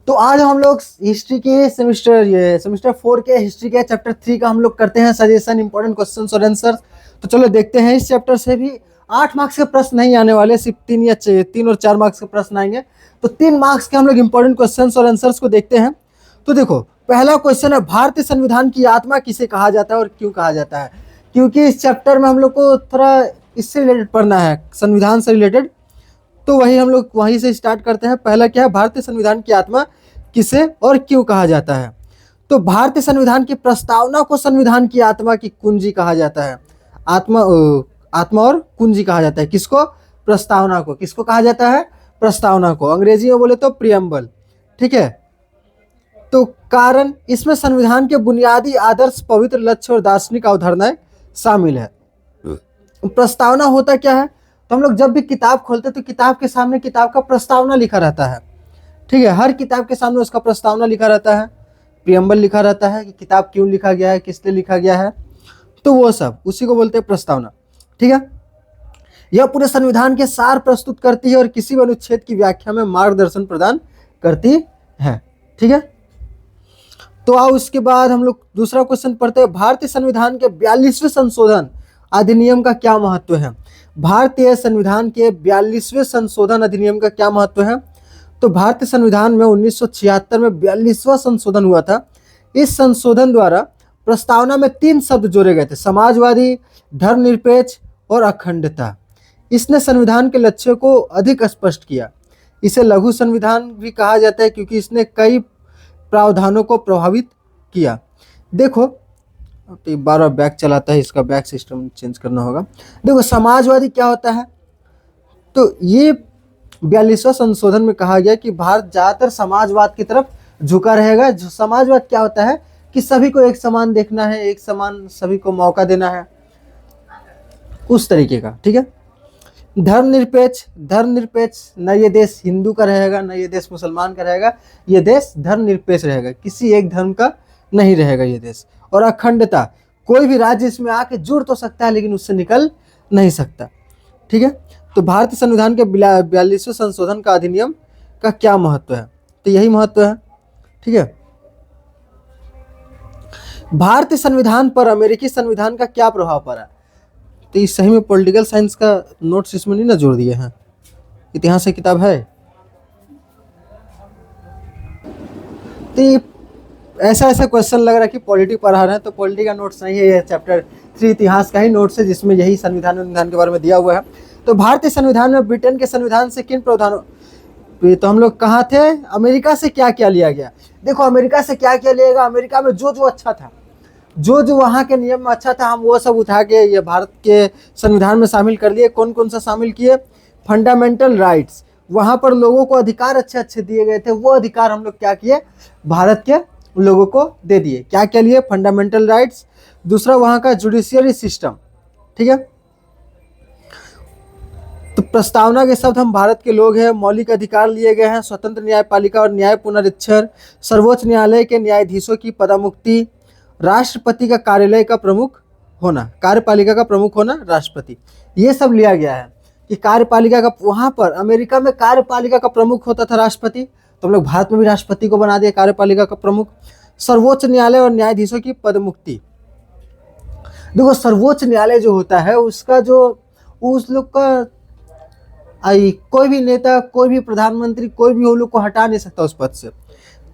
तो आज हम लोग हिस्ट्री के सेमेस्टर 4 के हिस्ट्री के चैप्टर 3 का हम लोग करते हैं सजेशन, इंपॉर्टेंट क्वेश्चंस और आंसर। तो चलो देखते हैं। इस चैप्टर से भी 8 मार्क्स के प्रश्न नहीं आने वाले, सिर्फ 3 और 4 मार्क्स के प्रश्न आएंगे। तो 3 मार्क्स के हम लोग इंपॉर्टेंट क्वेश्चंस और आंसर्स को देखते हैं। तो देखो, पहला क्वेश्चन है, भारतीय संविधान की आत्मा किसे कहा जाता है और क्यों कहा जाता है? क्योंकि इस चैप्टर में हम लोग को थोड़ा इससे रिलेटेड पढ़ना है, संविधान से रिलेटेड। तो वही हम लोग वहीं से स्टार्ट करते हैं। पहला क्या है, भारतीय संविधान की आत्मा किसे और क्यों कहा जाता है? तो भारतीय संविधान की प्रस्तावना को संविधान की आत्मा की कुंजी कहा जाता है। आत्मा और कुंजी कहा जाता है किसको? प्रस्तावना को। किसको कहा जाता है? प्रस्तावना को। अंग्रेजी में बोले तो प्रियम्बल। ठीक है। तो कारण, इसमें संविधान के बुनियादी आदर्श, पवित्र लक्ष्य और दार्शनिक अवधारणाएं शामिल है। प्रस्तावना होता क्या है? तो हम लोग जब भी किताब खोलते तो किताब के सामने किताब का प्रस्तावना लिखा रहता है। ठीक है, हर किताब के सामने उसका प्रस्तावना लिखा रहता है, प्रियम्बल लिखा रहता है कि किताब क्यों लिखा गया है, किस लिए लिखा गया है। तो वो सब उसी को बोलते हैं प्रस्तावना। ठीक है, यह पूरे संविधान के सार प्रस्तुत करती है और किसी भी अनुच्छेद की व्याख्या में मार्गदर्शन प्रदान करती है। ठीक है, तो आओ उसके बाद हम लोग दूसरा क्वेश्चन पढ़ते हैं। भारतीय संविधान के 42वें संशोधन अधिनियम का क्या महत्व है? भारतीय संविधान के 42वें संशोधन अधिनियम का क्या महत्व है? तो भारतीय संविधान में 1976 में 42वां संशोधन हुआ था। इस संशोधन द्वारा प्रस्तावना में 3 शब्द जोड़े गए थे, समाजवादी, धर्मनिरपेक्ष और अखंडता। इसने संविधान के लक्ष्यों को अधिक स्पष्ट किया। इसे लघु संविधान भी कहा जाता है क्योंकि इसने कई प्रावधानों को प्रभावित किया। देखो, तो बार बार बैक चलाता है, इसका बैक सिस्टम चेंज करना होगा। देखो, समाजवादी क्या होता है? तो ये 42वां संशोधन में कहा गया कि भारत ज़्यादातर समाजवाद की तरफ झुका रहेगा। जो समाजवाद क्या होता है कि सभी को एक समान देखना है, एक समान सभी को मौका देना है, उस तरीके का। ठीक है। धर्मनिरपेक्ष, न ये देश हिंदू का रहेगा, न ये देश मुसलमान का रहेगा, ये देश धर्मनिरपेक्ष रहेगा, किसी एक धर्म का नहीं रहेगा ये देश। और अखंडता, कोई भी राज्य इसमें आके जुड़ तो सकता है लेकिन उससे निकल नहीं सकता। ठीक है, तो भारतीय संविधान के 42वें संशोधन का अधिनियम का क्या महत्व है? तो यही महत्व है। ठीक है, भारतीय संविधान पर अमेरिकी संविधान का क्या प्रभाव पड़ा? तो इस सही में पॉलिटिकल साइंस का नोट्स इसमें नहीं ना जोड़ दिए हैं, इतिहास की किताब है। तो ये ऐसा क्वेश्चन लग रहा है कि पॉलिटी पढ़ा रहे हैं, तो पॉलिटी का नोट्स नहीं है, ये चैप्टर 3 इतिहास का ही नोट्स है जिसमें यही संविधान के बारे में दिया हुआ है। तो भारतीय संविधान में ब्रिटेन के संविधान से किन प्रावधानों, तो हम लोग कहाँ थे? अमेरिका से क्या क्या लिया गया? देखो, अमेरिका से क्या क्या लिया गया, अमेरिका में जो अच्छा था, जो वहाँ के नियम में अच्छा था, हम वो सब उठा के ये भारत के संविधान में शामिल कर लिए। कौन कौन सा शामिल किए? फंडामेंटल राइट्स, वहाँ पर लोगों को अधिकार अच्छे दिए गए थे, वो अधिकार हम लोग क्या किए? भारत के लोगों को दे दिए। क्या क्या लिए? Fundamental rights. दूसरा, वहाँ का जुडिशियरी सिस्टम। ठीक है, तो प्रस्तावना के शब्द हम भारत के लोग हैं। मौलिक अधिकार लिए गए हैं, स्वतंत्र न्यायपालिका और न्याय पुनरीक्षण, सर्वोच्च न्यायालय के न्यायाधीशों की पदोन्नति, राष्ट्रपति का कार्यालय का प्रमुख होना, कार्यपालिका का प्रमुख होना राष्ट्रपति, ये सब लिया गया है कि कार्यपालिका का, वहाँ पर अमेरिका में कार्यपालिका का प्रमुख होता था राष्ट्रपति, तो हम लोग भारत में भी राष्ट्रपति को बना दिया कार्यपालिका का प्रमुख। सर्वोच्च न्यायालय और न्यायाधीशों की पदोन्नति, देखो सर्वोच्च न्यायालय जो होता है उसका जो, उस लोग का कोई भी नेता, कोई भी प्रधानमंत्री, कोई भी वो लोग को हटा नहीं सकता उस पद से।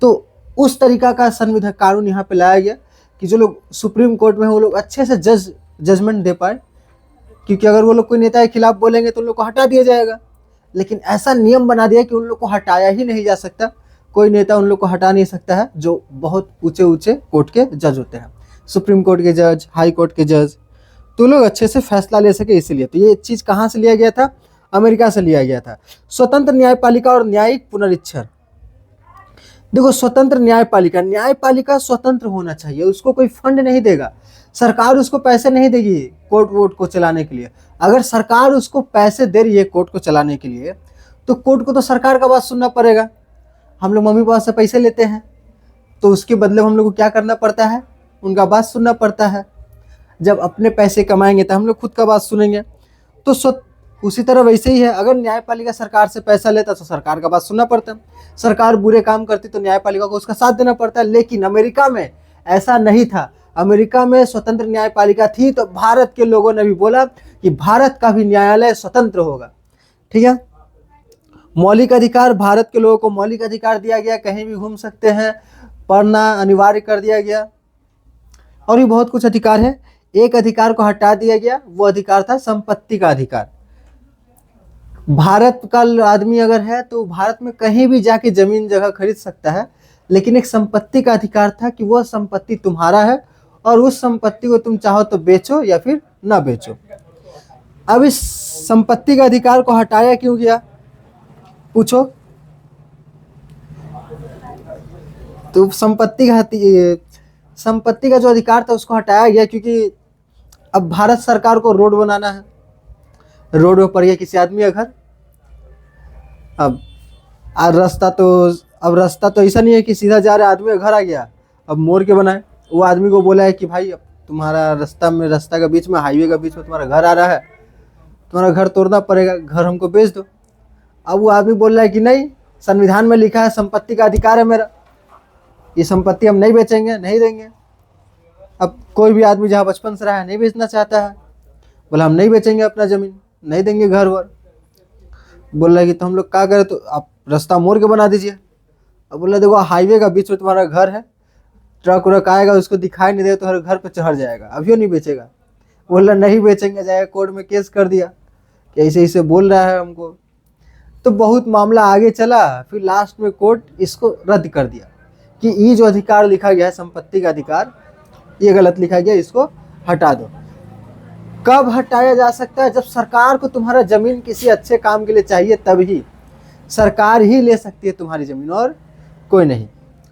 तो उस तरीका का संविधान कानून यहाँ पे लाया गया कि जो लोग सुप्रीम कोर्ट में वो लोग अच्छे से जजमेंट दे पाए, क्योंकि अगर वो लोग कोई नेता के खिलाफ बोलेंगे तो उन लोग को हटा दिया जाएगा। लेकिन ऐसा नियम बना दिया कि उन लोग को हटाया ही नहीं जा सकता, कोई नेता उन लोग को हटा नहीं सकता है जो बहुत ऊंचे कोर्ट के जज होते हैं, सुप्रीम कोर्ट के जज, हाई कोर्ट के जज, तो लोग अच्छे से फैसला ले सके इसीलिए। तो ये चीज़ कहाँ से लिया गया था? अमेरिका से लिया गया था। स्वतंत्र न्यायपालिका और न्यायिक पुनरीक्षण, देखो स्वतंत्र न्यायपालिका स्वतंत्र होना चाहिए, उसको कोई फंड नहीं देगा, सरकार उसको पैसे नहीं देगी कोर्ट वोट को चलाने के लिए। अगर सरकार उसको पैसे दे रही है कोर्ट को चलाने के लिए, तो कोर्ट को तो सरकार का बात सुनना पड़ेगा। हम लोग मम्मी पापा से पैसे लेते हैं, तो उसके बदले हम लोग को क्या करना पड़ता है? उनका बात सुनना पड़ता है। जब अपने पैसे कमाएंगे तो हम लोग खुद का बात सुनेंगे। तो उसी तरह वैसे ही है, अगर न्यायपालिका सरकार से पैसा लेता तो सरकार का बात सुनना पड़ता, सरकार बुरे काम करती तो न्यायपालिका को उसका साथ देना पड़ता है। लेकिन अमेरिका में ऐसा नहीं था, अमेरिका में स्वतंत्र न्यायपालिका थी, तो भारत के लोगों ने भी बोला कि भारत का भी न्यायालय स्वतंत्र होगा। ठीक है, मौलिक अधिकार, भारत के लोगों को मौलिक अधिकार दिया गया, कहीं भी घूम सकते हैं, पढ़ना अनिवार्य कर दिया गया, और भी बहुत कुछ अधिकार है। एक अधिकार को हटा दिया गया, वो अधिकार था संपत्ति का अधिकार। भारत का आदमी अगर है तो भारत में कहीं भी जाके जमीन जगह खरीद सकता है, लेकिन एक संपत्ति का अधिकार था कि वह संपत्ति तुम्हारा है और उस संपत्ति को तुम चाहो तो बेचो या फिर ना बेचो। अब इस संपत्ति का अधिकार को हटाया क्यों गया, पूछो। तो संपत्ति का जो अधिकार था उसको हटाया गया क्योंकि अब भारत सरकार को रोड बनाना है, रोड में पड़ गया किसी आदमी का घर। अब रास्ता तो ऐसा नहीं है कि सीधा जा रहा आदमी का घर आ गया, अब मोड़ के बनाए। वो आदमी को बोला है कि भाई अब तुम्हारा रास्ता का बीच में, हाईवे का बीच में तुम्हारा घर आ रहा है, तुम्हारा घर तोड़ना पड़ेगा, घर हमको बेच दो। अब वो आदमी बोल रहा है कि नहीं, संविधान में लिखा है संपत्ति का अधिकार है मेरा, ये संपत्ति हम नहीं बेचेंगे, नहीं देंगे। अब कोई भी आदमी जहाँ बचपन से रहा है नहीं बेचना चाहता है, बोला हम नहीं बेचेंगे अपना ज़मीन, नहीं देंगे घर वर। बोल रहा है कि तो हम लोग क्या करें, तो आप रास्ता मोड़ के बना दीजिए। अब बोला देखो हाईवे का बीच में तुम्हारा घर है, ट्रक व्रक आएगा उसको दिखाई नहीं दे तो हर घर पे चढ़ जाएगा, अभी नहीं बेचेगा। बोल रहा नहीं बेचेंगे, जाएगा कोर्ट में केस कर दिया कि ऐसे ऐसे बोल रहा है हमको। तो बहुत मामला आगे चला, फिर लास्ट में कोर्ट इसको रद्द कर दिया कि ये जो अधिकार लिखा गया है संपत्ति का अधिकार, ये गलत लिखा गया, इसको हटा दो। कब हटाया जा सकता है, जब सरकार को तुम्हारा जमीन किसी अच्छे काम के लिए चाहिए, तभी सरकार ही ले सकती है तुम्हारी जमीन और कोई नहीं।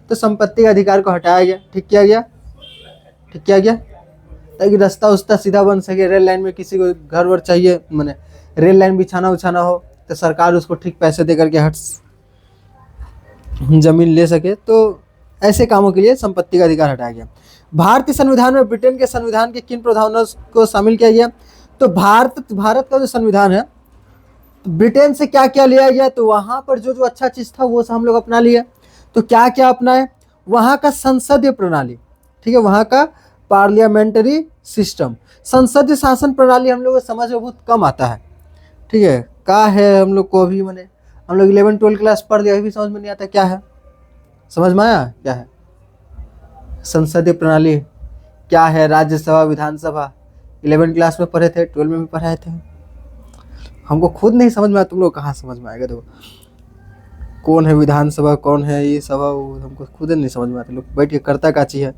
तो संपत्ति का अधिकार को हटाया गया, ठीक किया गया ताकि रास्ता उस्ता सीधा बन सके। रेल लाइन में किसी को घर वर चाहिए, मैंने रेल लाइन बिछाना उछाना हो तो सरकार उसको ठीक पैसे दे करके जमीन ले सके। तो ऐसे कामों के लिए संपत्ति का अधिकार हटाया गया। भारतीय संविधान में ब्रिटेन के संविधान के किन प्रावधानों को शामिल किया गया, तो भारत का जो संविधान है ब्रिटेन से क्या क्या लिया गया, तो वहाँ पर जो जो अच्छा चीज़ था वो हम लोग अपना लिए। तो क्या क्या अपनाए, वहाँ का संसदीय प्रणाली, ठीक है, वहाँ का पार्लियामेंट्री सिस्टम, संसदीय शासन प्रणाली हम लोग को समझ में बहुत कम आता है। ठीक है, क्या है हम लोग को अभी, मैंने हम लोग 11-12 क्लास पढ़ लिया, अभी भी समझ में नहीं आता क्या है, समझ में आया क्या है संसदीय प्रणाली, क्या है राज्यसभा विधानसभा, 11 क्लास में पढ़े थे, 12 में भी पढ़ाए थे, हमको खुद नहीं समझ में आया, तुम लोग कहाँ समझ में आएगा। देखो कौन है विधानसभा, कौन है ये सभा, वो हमको खुद नहीं समझ में आता, लोग बैठ के करता का चीज है।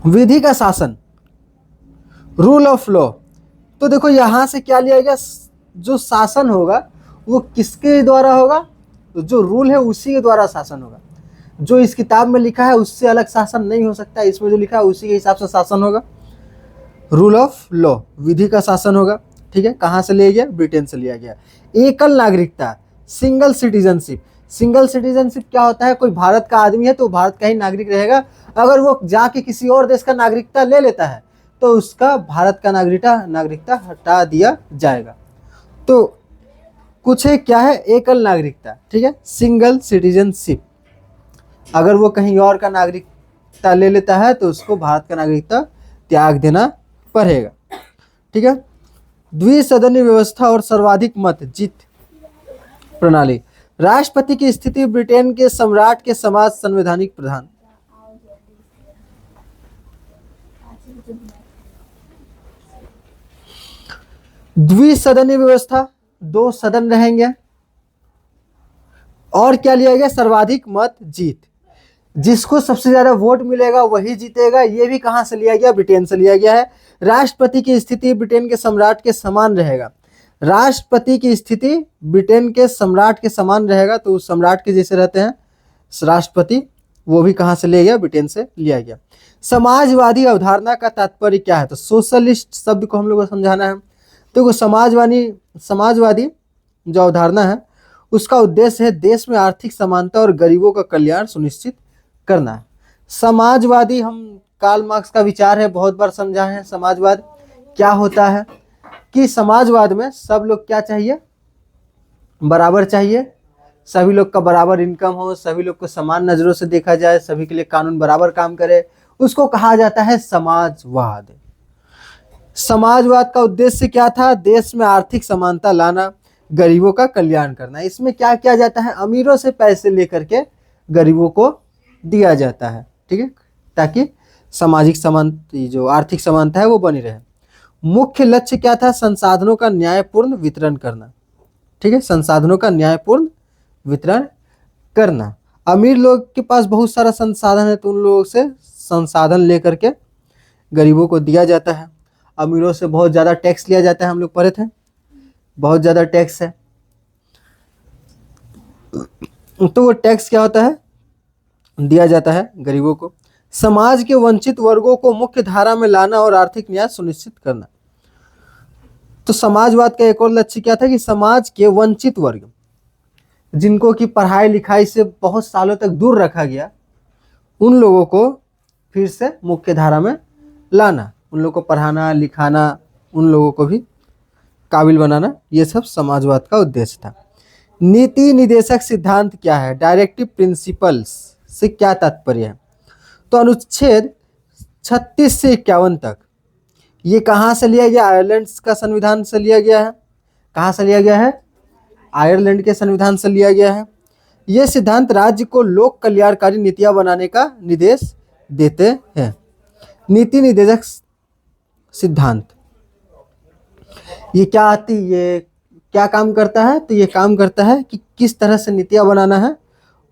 विधि का शासन, रूल ऑफ लॉ, तो देखो यहाँ से क्या लिया गया, जो शासन होगा वो किसके द्वारा होगा, तो जो रूल है उसी के द्वारा शासन होगा। जो इस किताब में लिखा है उससे अलग शासन नहीं हो सकता, इसमें जो लिखा है उसी के हिसाब से शासन होगा। रूल ऑफ लॉ, विधि का शासन होगा। ठीक है, कहाँ से लिया गया, ब्रिटेन से लिया गया। एकल नागरिकता, सिंगल सिटीजनशिप, सिंगल सिटीजनशिप क्या होता है, कोई भारत का आदमी है तो भारत का ही नागरिक रहेगा, अगर वो जाके किसी और देश का नागरिकता ले लेता है तो उसका भारत का नागरिकता हटा दिया जाएगा। तो कुछ है क्या है, एकल नागरिकता, ठीक है, सिंगल सिटीजनशिप, अगर वो कहीं और का नागरिकता ले लेता है तो उसको भारत का नागरिकता त्याग देना पड़ेगा। ठीक है, द्विसदनीय व्यवस्था और सर्वाधिक मत जीत प्रणाली, राष्ट्रपति की स्थिति ब्रिटेन के सम्राट के समाज संवैधानिक प्रधान। द्विसदनीय व्यवस्था, 2 सदन रहेंगे, और क्या लिया गया, सर्वाधिक मत जीत, जिसको सबसे ज्यादा वोट मिलेगा वही जीतेगा। ये भी कहां से लिया गया, ब्रिटेन से लिया गया है। राष्ट्रपति की स्थिति ब्रिटेन के सम्राट के समान रहेगा, राष्ट्रपति की स्थिति ब्रिटेन के सम्राट के समान रहेगा, तो उस सम्राट के जैसे रहते हैं राष्ट्रपति, वो भी कहां से लिया गया, ब्रिटेन से लिया गया। समाजवादी अवधारणा का तात्पर्य क्या है, तो सोशलिस्ट शब्द को हम लोग को समझाना है। तो समाजवादी जो अवधारणा है उसका उद्देश्य है देश में आर्थिक समानता और गरीबों का कल्याण सुनिश्चित करना है। समाजवादी, हम कार्ल मार्क्स का विचार है, बहुत बार समझा है समाजवाद क्या होता है। कि समाजवाद में सब लोग क्या चाहिए, बराबर चाहिए, सभी लोग का बराबर इनकम हो, सभी लोग को समान नजरों से देखा जाए, सभी के लिए कानून बराबर काम करे, उसको कहा जाता है समाजवाद। समाजवाद का उद्देश्य क्या था, देश में आर्थिक समानता लाना, गरीबों का कल्याण करना। इसमें क्या किया जाता है, अमीरों से पैसे लेकर के गरीबों को दिया जाता है, ठीक है, ताकि सामाजिक समानता, जो आर्थिक समानता है वो बनी रहे। मुख्य लक्ष्य क्या था, संसाधनों का न्यायपूर्ण वितरण करना, ठीक है, संसाधनों का न्यायपूर्ण वितरण करना। अमीर लोग के पास बहुत सारा संसाधन है तो उन लोगों से संसाधन लेकर के गरीबों को दिया जाता है। अमीरों से बहुत ज़्यादा टैक्स लिया जाता है, हम लोग पढ़े थे, बहुत ज़्यादा टैक्स है। तो वो टैक्स क्या होता है, दिया जाता है गरीबों को। समाज के वंचित वर्गों को मुख्य धारा में लाना और आर्थिक न्याय सुनिश्चित करना। तो समाजवाद का एक और लक्ष्य क्या था कि समाज के वंचित वर्ग, जिनको कि पढ़ाई लिखाई से बहुत सालों तक दूर रखा गया, उन लोगों को फिर से मुख्य धारा में लाना, उन लोगों को पढ़ाना लिखाना, उन लोगों को भी काबिल बनाना, ये सब समाजवाद का उद्देश्य था। नीति निदेशक सिद्धांत क्या है, डायरेक्टिव प्रिंसिपल्स से क्या तात्पर्य है। तो अनुच्छेद 36 से 51 तक ये कहाँ से लिया गया, आयरलैंड का संविधान से लिया गया है। कहाँ से लिया गया है, आयरलैंड के संविधान से लिया गया है। ये सिद्धांत राज्य को लोक कल्याणकारी नीतियां बनाने का निर्देश देते हैं। नीति निदेशक सिद्धांत ये क्या आती, ये क्या काम करता है, तो ये काम करता है कि किस तरह से नीतियां बनाना है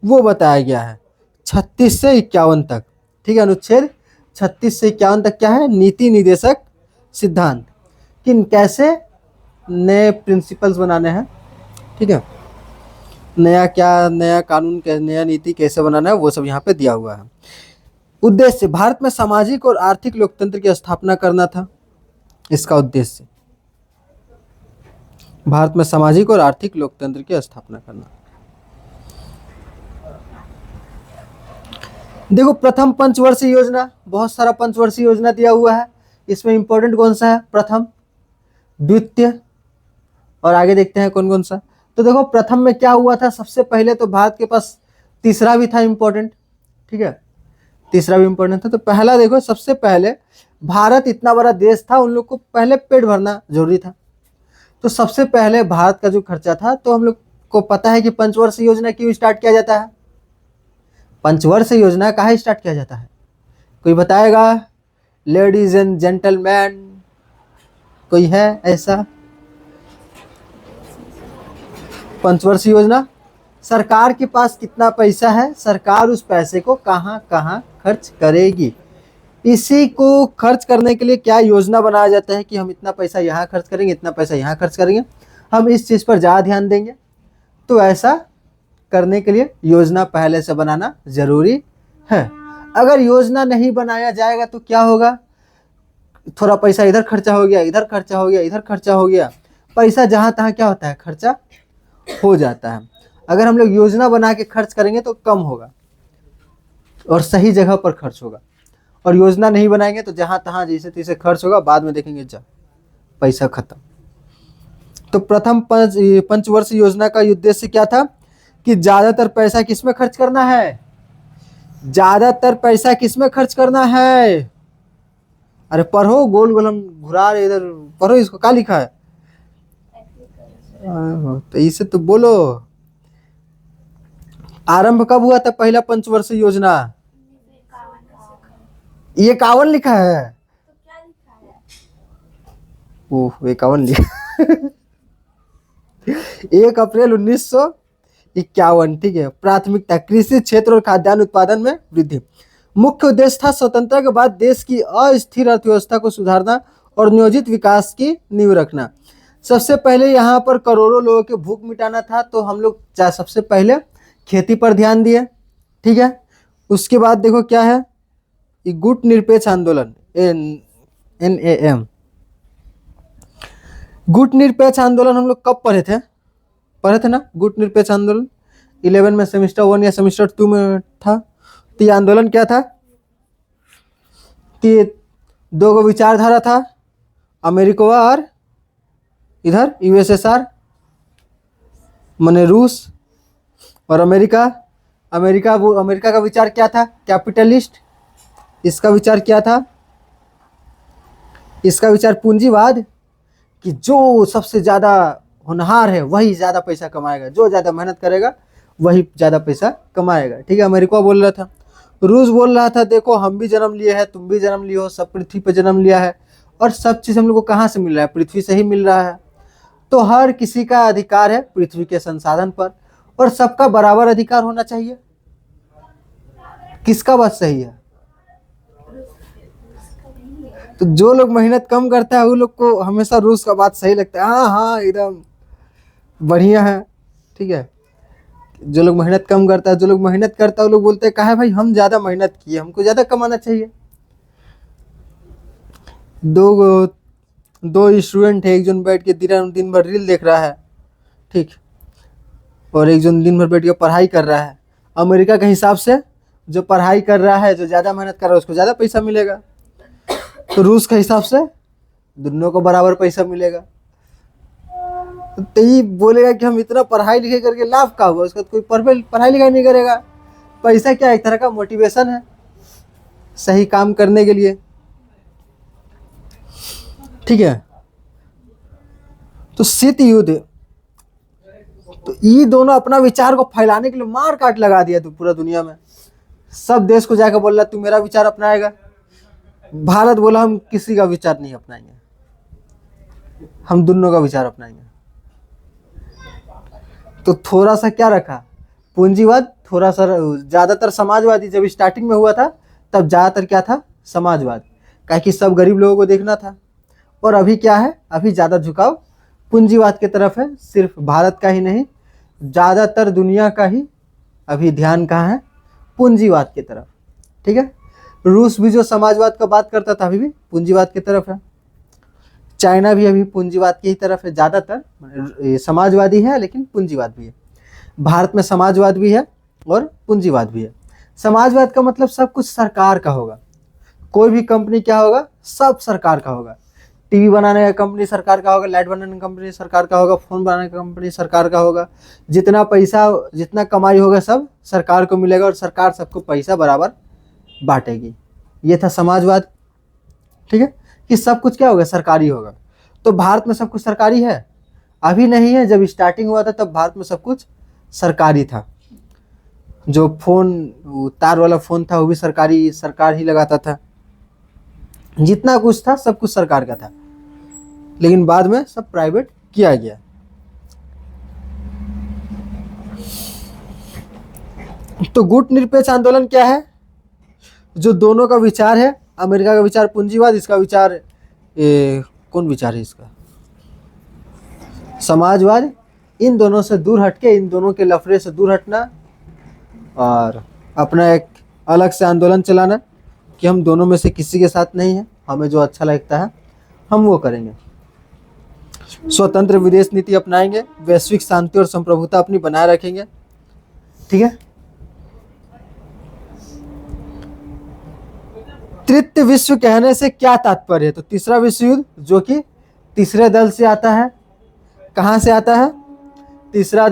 वो बताया गया है 36 से 51 तक, ठीक है। अनुच्छेद 36 से 51 तक क्या है, नीति निदेशक सिद्धांत, कि कैसे नए प्रिंसिपल्स बनाने हैं, ठीक है, नया क्या, नया कानून, नया नीति कैसे बनाना है, वो सब यहाँ पे दिया हुआ है। उद्देश्य, भारत में सामाजिक और आर्थिक लोकतंत्र की स्थापना करना था। इसका उद्देश्य भारत में सामाजिक और आर्थिक लोकतंत्र की स्थापना करना। देखो प्रथम पंचवर्षीय योजना, बहुत सारा पंचवर्षीय योजना दिया हुआ है। इसमें इंपॉर्टेंट कौन सा है, प्रथम, द्वितीय, और आगे देखते हैं कौन कौन सा। तो देखो प्रथम में क्या हुआ था, सबसे पहले तो भारत के पास तीसरा भी था इंपॉर्टेंट, ठीक है, तीसरा भी इंपॉर्टेंट था। तो पहला देखो, सबसे पहले भारत इतना बड़ा देश था, उन लोग को पहले पेट भरना जरूरी था। तो सबसे पहले भारत का जो खर्चा था, तो हम लोग को पता है कि पंचवर्षीय योजना क्यों स्टार्ट किया जाता है, पंचवर्षीय योजना कहाँ स्टार्ट किया जाता है, कोई बताएगा, लेडीज एंड जेंटलमैन, कोई है ऐसा। पंचवर्षीय योजना, सरकार के पास कितना पैसा है, सरकार उस पैसे को कहाँ कहाँ खर्च करेगी, इसी को खर्च करने के लिए क्या योजना बनाया जाता है कि हम इतना पैसा यहाँ खर्च करेंगे, इतना पैसा यहाँ खर्च करेंगे, हम इस चीज़ पर ज़्यादा ध्यान देंगे। तो ऐसा करने के लिए योजना पहले से बनाना जरूरी है। अगर योजना नहीं बनाया जाएगा तो क्या होगा, थोड़ा पैसा इधर खर्चा हो गया, इधर खर्चा हो गया, इधर खर्चा हो गया, पैसा जहाँ तहाँ क्या होता है, खर्चा हो जाता है। अगर हम लोग योजना बना के खर्च करेंगे तो कम होगा और सही जगह पर खर्च होगा, और योजना नहीं बनाएंगे तो जहाँ तहाँ जैसे तैसे खर्च होगा, बाद में देखेंगे जा पैसा खत्म। तो प्रथम पंचवर्षीय योजना का उद्देश्य क्या था कि ज़्यादातर पैसा किसमें खर्च करना है, ज़्यादातर पैसा किसमें खर्च करना है। अरे पढ़ो, गोल गोल हम घुरा रहे, इधर पढ़ो, इसको क्या लिखा है, तो इसे तो बोलो। आरंभ कब हुआ था पहला पंचवर्षीय योजना, 51 लिखा है, ओह 51 लिखा 1 अप्रैल 1951, ठीक है। प्राथमिकता, कृषि क्षेत्र और खाद्यान्न उत्पादन में वृद्धि। मुख्य उद्देश्य था स्वतंत्रता के बाद देश की अस्थिर अर्थव्यवस्था को सुधारना और नियोजित विकास की नींव रखना। सबसे पहले यहाँ पर करोड़ों लोगों के भूख मिटाना था, तो हम लोग सबसे पहले खेती पर ध्यान दिए, ठीक है। उसके बाद देखो क्या है, गुट निरपेक्ष आंदोलन, NAM, गुट निरपेक्ष आंदोलन हम लोग कब पढ़े थे ना, गुट निरपेक्ष आंदोलन 11 में, सेमेस्टर 1 या सेमेस्टर 2 में था। तो ये आंदोलन क्या था कि 2 विचारधारा था, अमेरिका और इधर यूएसएसआर माने रूस, और अमेरिका, अमेरिका का विचार क्या था? कैपिटलिस्ट। इसका विचार क्या था? इसका विचार पूंजीवाद, कि जो सबसे ज़्यादा होनहार है वही ज़्यादा पैसा कमाएगा, जो ज़्यादा मेहनत करेगा वही ज़्यादा पैसा कमाएगा। ठीक है, अमेरिका बोल रहा था। रूस बोल रहा था देखो हम भी जन्म लिए हैं, तुम भी जन्म लिए हो, सब पृथ्वी पर जन्म लिया है और सब चीज़ हम लोग को कहाँ से मिल रहा है? पृथ्वी से ही मिल रहा है। तो हर किसी का अधिकार है पृथ्वी के संसाधन पर और सबका बराबर अधिकार होना चाहिए। किसका बात सही है? तो जो लोग मेहनत कम करता है वो लोग को हमेशा रूस का बात सही लगता है। हाँ हाँ एकदम बढ़िया है। ठीक है, जो लोग मेहनत कम करता है, जो लोग मेहनत करता है वो लोग बोलते हैं कहा भाई हम ज़्यादा मेहनत किए, हमको ज़्यादा कमाना चाहिए। दो स्टूडेंट है, एक जन बैठ के दिन भर रील देख रहा है, ठीक, और एक जन दिन भर बैठ के पढ़ाई कर रहा है। अमेरिका के हिसाब से जो पढ़ाई कर रहा है, जो ज़्यादा मेहनत कर रहा है उसको ज़्यादा पैसा मिलेगा। तो रूस के हिसाब से दोनों को बराबर पैसा मिलेगा। तो ये बोलेगा कि हम इतना पढ़ाई लिखाई करके लाभ का हुआ, उसका कोई पढ़ाई लिखाई नहीं करेगा। पैसा क्या एक तरह का मोटिवेशन है सही काम करने के लिए। ठीक है, तो शीत युद्ध, तो ये दोनों अपना विचार को फैलाने के लिए मार काट लगा दिया। तो पूरा दुनिया में सब देश को जाकर बोल रहा तू मेरा विचार अपनाएगा। भारत बोला हम किसी का विचार नहीं अपनाएंगे, हम दोनों का विचार अपनाएंगे। तो थोड़ा सा क्या रखा? पूंजीवाद, थोड़ा सा ज़्यादातर समाजवादी। जब स्टार्टिंग में हुआ था तब ज़्यादातर क्या था? समाजवाद, कि सब गरीब लोगों को देखना था। और अभी क्या है? अभी ज़्यादा झुकाव पूंजीवाद की तरफ है। सिर्फ भारत का ही नहीं, ज़्यादातर दुनिया का ही अभी ध्यान कहाँ है? पूंजीवाद की तरफ। ठीक है, रूस भी जो समाजवाद का बात करता था अभी भी पूंजीवाद की तरफ है। चाइना भी अभी पूंजीवाद की ही तरफ है, ज़्यादातर समाजवादी है लेकिन पूंजीवाद भी है। भारत में समाजवाद भी है और पूंजीवाद भी है। समाजवाद का मतलब सब कुछ सरकार का होगा। कोई भी कंपनी क्या होगा? सब सरकार का होगा। टीवी बनाने का कंपनी सरकार का होगा, लाइट बनाने का कंपनी सरकार का होगा, फोन बनाने का कंपनी सरकार का होगा। जितना पैसा, जितना कमाई होगा सब सरकार को मिलेगा और सरकार सबको पैसा बराबर बांटेगी। ये था समाजवाद। ठीक है, कि सब कुछ क्या होगा? सरकारी होगा। तो भारत में सब कुछ सरकारी है? अभी नहीं है। जब स्टार्टिंग हुआ था तब भारत में सब कुछ सरकारी था। जो फोन, तार वाला फोन था वो भी सरकार ही लगाता था। जितना कुछ था सब कुछ सरकार का था, लेकिन बाद में सब प्राइवेट किया गया। तो गुट निरपेक्ष आंदोलन क्या है? जो दोनों का विचार है, अमेरिका का विचार पूंजीवाद, इसका विचार कौन विचार है इसका? समाजवाद। इन दोनों से दूर हटके, इन दोनों के लफड़े से दूर हटना और अपना एक अलग से आंदोलन चलाना कि हम दोनों में से किसी के साथ नहीं है, हमें जो अच्छा लगता है हम वो करेंगे। स्वतंत्र विदेश नीति अपनाएंगे, वैश्विक शांति और संप्रभुता अपनी बनाए रखेंगे। ठीक है, तृतीय विश्व कहने से क्या तात्पर्य है? तो तीसरा विश्व युद्ध, जो कि तीसरे दल से आता है। कहां से आता है? तीसरा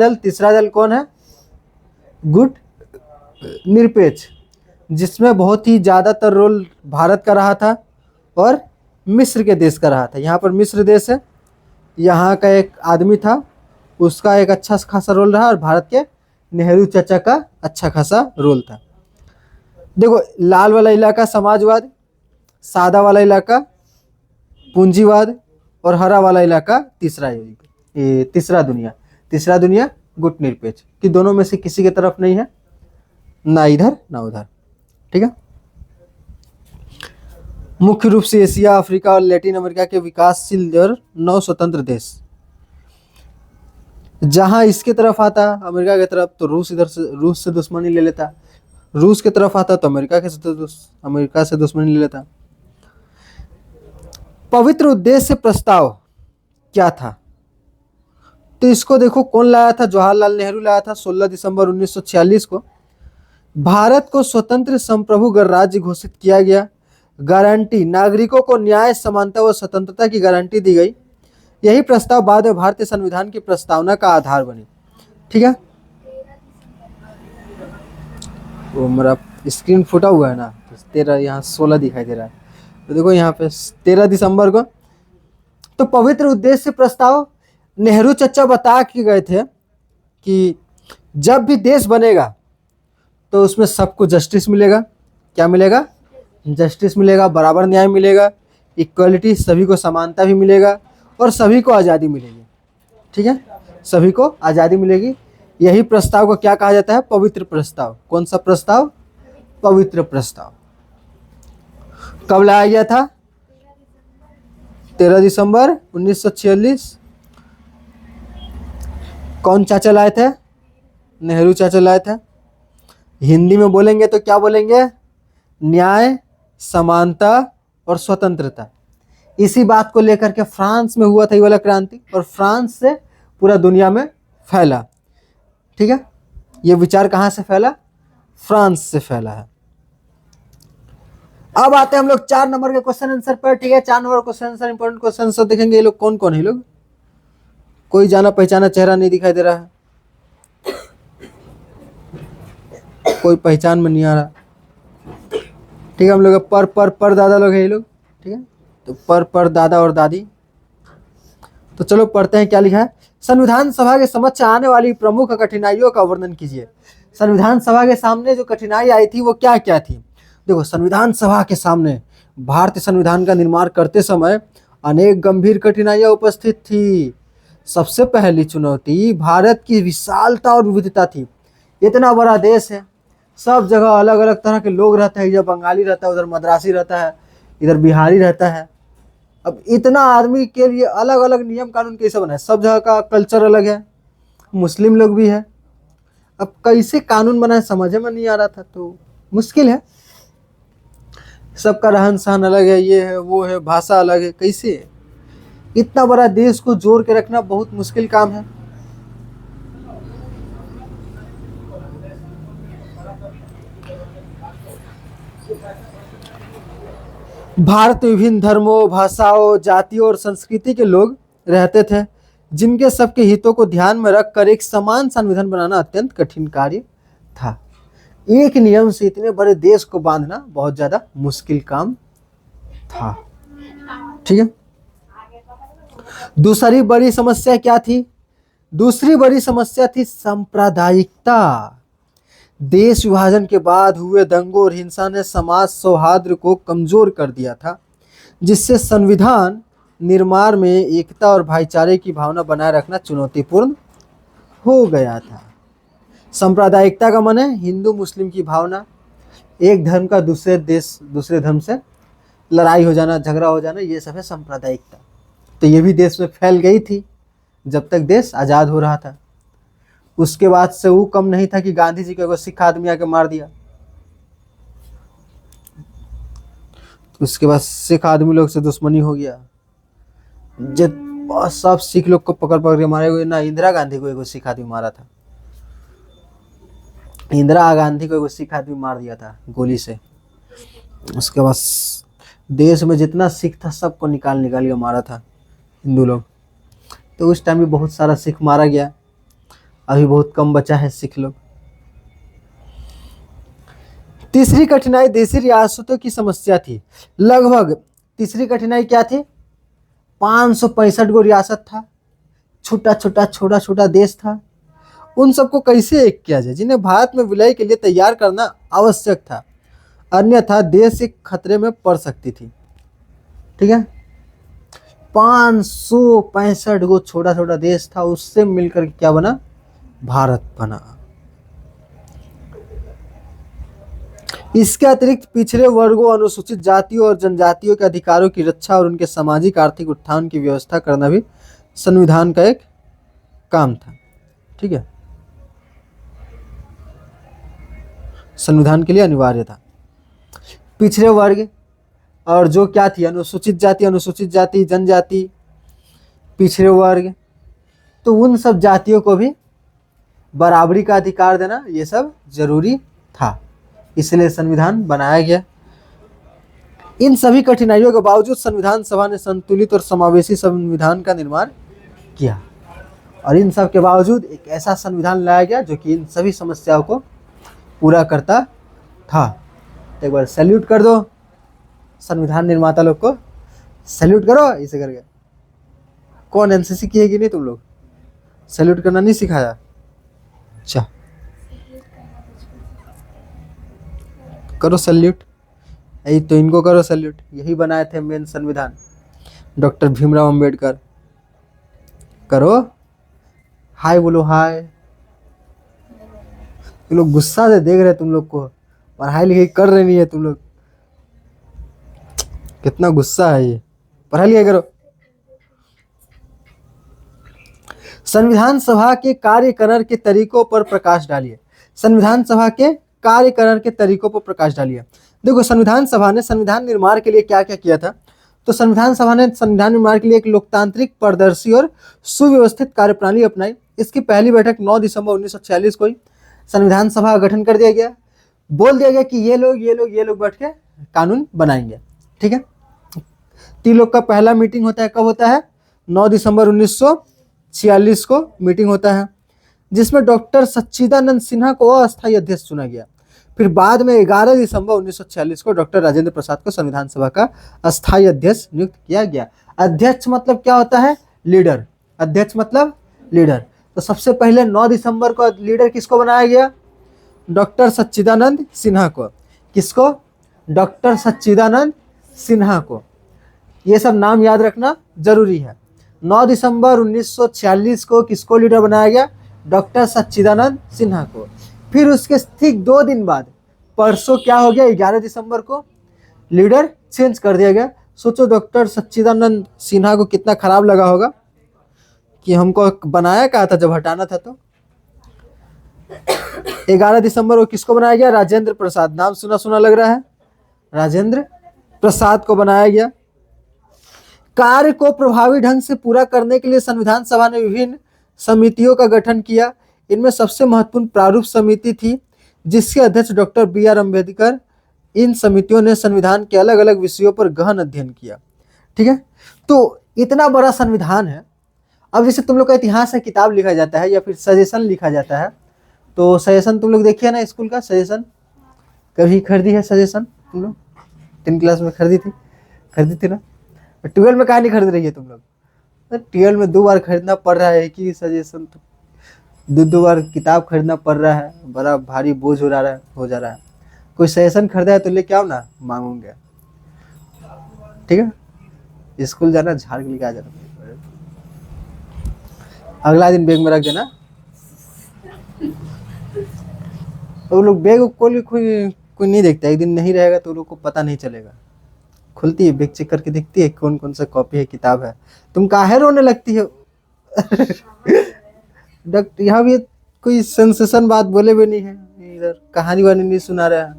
दल कौन है? गुट निरपेक्ष, जिसमें बहुत ही ज़्यादातर रोल भारत का रहा था और मिस्र के देश का रहा था। यहाँ पर मिस्र देश है, यहाँ का एक आदमी था, उसका एक अच्छा खासा रोल रहा और भारत के नेहरू चाचा का अच्छा खासा रोल था। देखो, लाल वाला इलाका समाजवाद, सादा वाला इलाका पूंजीवाद और हरा वाला इलाका तीसरा दुनिया गुट निरपेक्ष, कि दोनों में से किसी की तरफ नहीं है, ना इधर ना उधर। ठीक है, मुख्य रूप से एशिया, अफ्रीका और लैटिन अमेरिका के विकासशील और नव स्वतंत्र देश। जहां इसके तरफ आता अमेरिका की तरफ तो रूस से दुश्मनी ले लेता, रूस की तरफ आता तो अमेरिका से दुश्मनी ले लेता। पवित्र उद्देश्य प्रस्ताव क्या था? तो इसको देखो कौन लाया था? जवाहरलाल नेहरू लाया था 16 दिसंबर 1946 को। भारत को स्वतंत्र संप्रभु गणराज्य घोषित किया गया। गारंटी, नागरिकों को न्याय, समानता व स्वतंत्रता की गारंटी दी गई। यही प्रस्ताव बाद में भारतीय संविधान की प्रस्तावना का आधार बनी। ठीक है, वो मेरा स्क्रीन फूटा हुआ है ना, तो 13 यहाँ 16 दिखाई दे रहा है, तो देखो यहाँ पे 13 दिसंबर को। तो पवित्र उद्देश्य प्रस्ताव नेहरू चचा बता के गए थे कि जब भी देश बनेगा तो उसमें सबको जस्टिस मिलेगा। क्या मिलेगा? जस्टिस मिलेगा, बराबर न्याय मिलेगा, इक्वलिटी, सभी को समानता भी मिलेगा और सभी को आज़ादी मिलेगी। ठीक है, सभी को आज़ादी मिलेगी। यही प्रस्ताव को क्या कहा जाता है? पवित्र प्रस्ताव। कौन सा प्रस्ताव? पवित्र प्रस्ताव। कब लाया गया था? 13 दिसंबर 1946। कौन चाचा लाए थे? नेहरू चाचा लाए थे। हिंदी में बोलेंगे तो क्या बोलेंगे? न्याय, समानता और स्वतंत्रता। इसी बात को लेकर के फ्रांस में हुआ था ये वाला क्रांति, और फ्रांस से पूरा दुनिया में फैला। ठीक है, ये विचार कहाँ से फैला? फ्रांस से फैला है। अब आते हैं हम लोग 4 नंबर के क्वेश्चन आंसर पर। ठीक है, 4 number question answer, important question answer देखेंगे। ये लोग कौन कौन है? लोग कोई जाना पहचाना चेहरा नहीं दिखाई दे रहा है, कोई पहचान में नहीं आ रहा। ठीक है, हम लोग पर दादा लोग हैं ये लोग। ठीक है, तो पर दादा और दादी। तो चलो पढ़ते हैं क्या लिखा है। संविधान सभा के समक्ष आने वाली प्रमुख कठिनाइयों का वर्णन कीजिए। संविधान सभा के सामने जो कठिनाई आई थी वो क्या क्या थी? देखो, संविधान सभा के सामने भारतीय संविधान का निर्माण करते समय अनेक गंभीर कठिनाइयां उपस्थित थी। सबसे पहली चुनौती भारत की विशालता और विविधता थी। इतना बड़ा देश है, सब जगह अलग अलग तरह के लोग रहते हैं। इधर बंगाली रहता है, उधर मद्रासी रहता है, इधर बिहारी रहता है। अब इतना आदमी के लिए अलग अलग नियम कानून कैसे बनाए? सब जगह का कल्चर अलग है, मुस्लिम लोग भी है। अब कैसे कानून बनाए समझ में नहीं आ रहा था, तो मुश्किल है। सबका रहन सहन अलग है, ये है वो है, भाषा अलग है। कैसे इतना बड़ा देश को जोड़ के रखना बहुत मुश्किल काम है। भारत में विभिन्न धर्मों, भाषाओं, जातियों और संस्कृति के लोग रहते थे, जिनके सबके हितों को ध्यान में रखकर एक समान संविधान बनाना अत्यंत कठिन कार्य था। एक नियम से इतने बड़े देश को बांधना बहुत ज्यादा मुश्किल काम था। ठीक है, दूसरी बड़ी समस्या क्या थी? दूसरी बड़ी समस्या थी सांप्रदायिकता। देश विभाजन के बाद हुए दंगों और हिंसा ने समाज सौहार्द को कमजोर कर दिया था, जिससे संविधान निर्माण में एकता और भाईचारे की भावना बनाए रखना चुनौतीपूर्ण हो गया था। सांप्रदायिकता का मन है हिंदू मुस्लिम की भावना, एक धर्म का दूसरे धर्म से लड़ाई हो जाना, झगड़ा हो जाना, ये सब है सांप्रदायिकता। तो ये भी देश में फैल गई थी जब तक देश आज़ाद हो रहा था। उसके बाद से वो कम नहीं था कि गांधी जी को एगो सिख आदमी आके मार दिया। उसके बाद सिख आदमी लोग से दुश्मनी हो गया, सब सिख लोग को पकड़ पकड़ के मारे हुए ना। इंदिरा गांधी को एगो सिख आदमी मारा था, इंदिरा गांधी को एगो सिख आदमी मार दिया था गोली से। उसके बाद देश में जितना सिख था सबको निकाल के मारा था हिंदू लोग। तो उस टाइम भी बहुत सारा सिख मारा गया, अभी बहुत कम बचा है सिख लोग। तीसरी कठिनाई देशी रियासतों की समस्या थी। लगभग तीसरी कठिनाई क्या थी? 565 गो रियासत था, छोटा छोटा देश था। उन सबको कैसे एक किया जाए, जिन्हें भारत में विलय के लिए तैयार करना आवश्यक था, अन्यथा देश एक खतरे में पड़ सकती थी। ठीक है, 565 गो छोटा देश था, उससे मिलकर क्या बना? भारत बना। इसके अतिरिक्त पिछड़े वर्गों, अनुसूचित जातियों और जनजातियों के अधिकारों की रक्षा और उनके सामाजिक आर्थिक उत्थान की व्यवस्था करना भी संविधान का एक काम था। ठीक है, संविधान के लिए अनिवार्य था। पिछड़े वर्ग और जो क्या थी, अनुसूचित जाति, जनजाति, पिछड़े वर्ग, तो उन सब जातियों को भी बराबरी का अधिकार देना ये सब जरूरी था, इसलिए संविधान बनाया गया। इन सभी कठिनाइयों के बावजूद संविधान सभा ने संतुलित और समावेशी संविधान का निर्माण किया, और इन सब के बावजूद एक ऐसा संविधान लाया गया जो कि इन सभी समस्याओं को पूरा करता था। तो एक बार सैल्यूट कर दो संविधान निर्माता लोग को, सैल्यूट करो इसे करके। कौन एनसीसी की है कि नहीं तुम लोग? सैल्यूट करना नहीं सिखाया? अच्छा करो सैल्यूट, यही तो इनको करो सैल्यूट, यही बनाए थे मेन संविधान डॉक्टर भीमराव अंबेडकर। करो हाय बोलो हाय। तुम लोग गुस्सा से देख रहे, तुम लोग को पढ़ाई लिखाई कर रहे नहीं है तुम लोग, कितना गुस्सा है ये। पढ़ाई लिखाई करो। संविधान सभा के कार्यकरण के तरीकों पर प्रकाश डालिए। संविधान सभा के कार्यकरण के तरीकों पर प्रकाश डालिए। देखो संविधान सभा ने संविधान निर्माण के लिए क्या क्या किया था। तो संविधान सभा ने संविधान निर्माण के लिए एक लोकतांत्रिक, पारदर्शी और सुव्यवस्थित कार्यप्रणाली अपनाई। इसकी पहली बैठक 9 दिसंबर 1946 को ही संविधान सभा का गठन कर दिया गया। बोल दिया गया कि ये लोग बैठ के कानून बनाएंगे। ठीक है, तीन लोग का पहला मीटिंग होता है, कब होता है? 9 दिसंबर 1946 को मीटिंग होता है, जिसमें डॉक्टर सच्चिदानंद सिन्हा को अस्थायी अध्यक्ष चुना गया। फिर बाद में 11 दिसंबर 1946 को डॉक्टर राजेंद्र प्रसाद को संविधान सभा का अस्थायी अध्यक्ष नियुक्त किया गया। अध्यक्ष मतलब क्या होता है? लीडर। अध्यक्ष मतलब लीडर। तो सबसे पहले 9 दिसंबर को लीडर किसको बनाया गया? डॉक्टर सच्चिदानंद सिन्हा को। किसको? डॉक्टर सच्चिदानंद सिन्हा को। ये सब नाम याद रखना जरूरी है। 9 दिसंबर 1946 को किसको लीडर बनाया गया? डॉक्टर सच्चिदानंद सिन्हा को। फिर उसके ठीक 2 दिन बाद परसों क्या हो गया? 11 दिसंबर को लीडर चेंज कर दिया गया। सोचो डॉक्टर सच्चिदानंद सिन्हा को कितना खराब लगा होगा कि हमको बनाया क्या था जब हटाना था। तो 11 दिसंबर को किसको बनाया गया? राजेंद्र प्रसाद। नाम सुना सुना लग रहा है, राजेंद्र प्रसाद को बनाया गया। कार्य को प्रभावी ढंग से पूरा करने के लिए संविधान सभा ने विभिन्न समितियों का गठन किया। इनमें सबसे महत्वपूर्ण प्रारूप समिति थी, जिसके अध्यक्ष डॉक्टर बी.आर. अम्बेडकर। इन समितियों ने संविधान के अलग अलग विषयों पर गहन अध्ययन किया। ठीक है, तो इतना बड़ा संविधान है। अब जैसे तुम लोग का इतिहास है, किताब लिखा जाता है या फिर सजेशन लिखा जाता है, तो सजेशन तुम लोग देखिए ना, स्कूल का सजेशन कभी खरीदी है? सजेशन तुम लोग 10 क्लास में खरीदी थी ना? 12 में कहाँ नहीं खरीद रही है तुम लोग? 12 में 2 बार खरीदना पड़ रहा है एक ही सजेशन, तो 2 बार किताब खरीदना पड़ रहा है, बड़ा भारी बोझ हो जा रहा है। कोई सजेशन खरीदा है तो लेके आओ ना, मांगूंगे। ठीक है, स्कूल जाना, झाड़ के लेके आ जाना, अगला दिन बैग में रख देना। तो लोग बैग कोई नहीं देखता, एक दिन नहीं रहेगा तो लोग को पता नहीं चलेगा। खुलती है बैग, चेक करके देखती है कौन कौन सा कॉपी है, किताब है। तुम काहे रोने लगती हो? डॉक्टर यहाँ भी कोई सेंसेशन बात बोले भी नहीं है, इधर कहानी वानी नहीं सुना रहा है।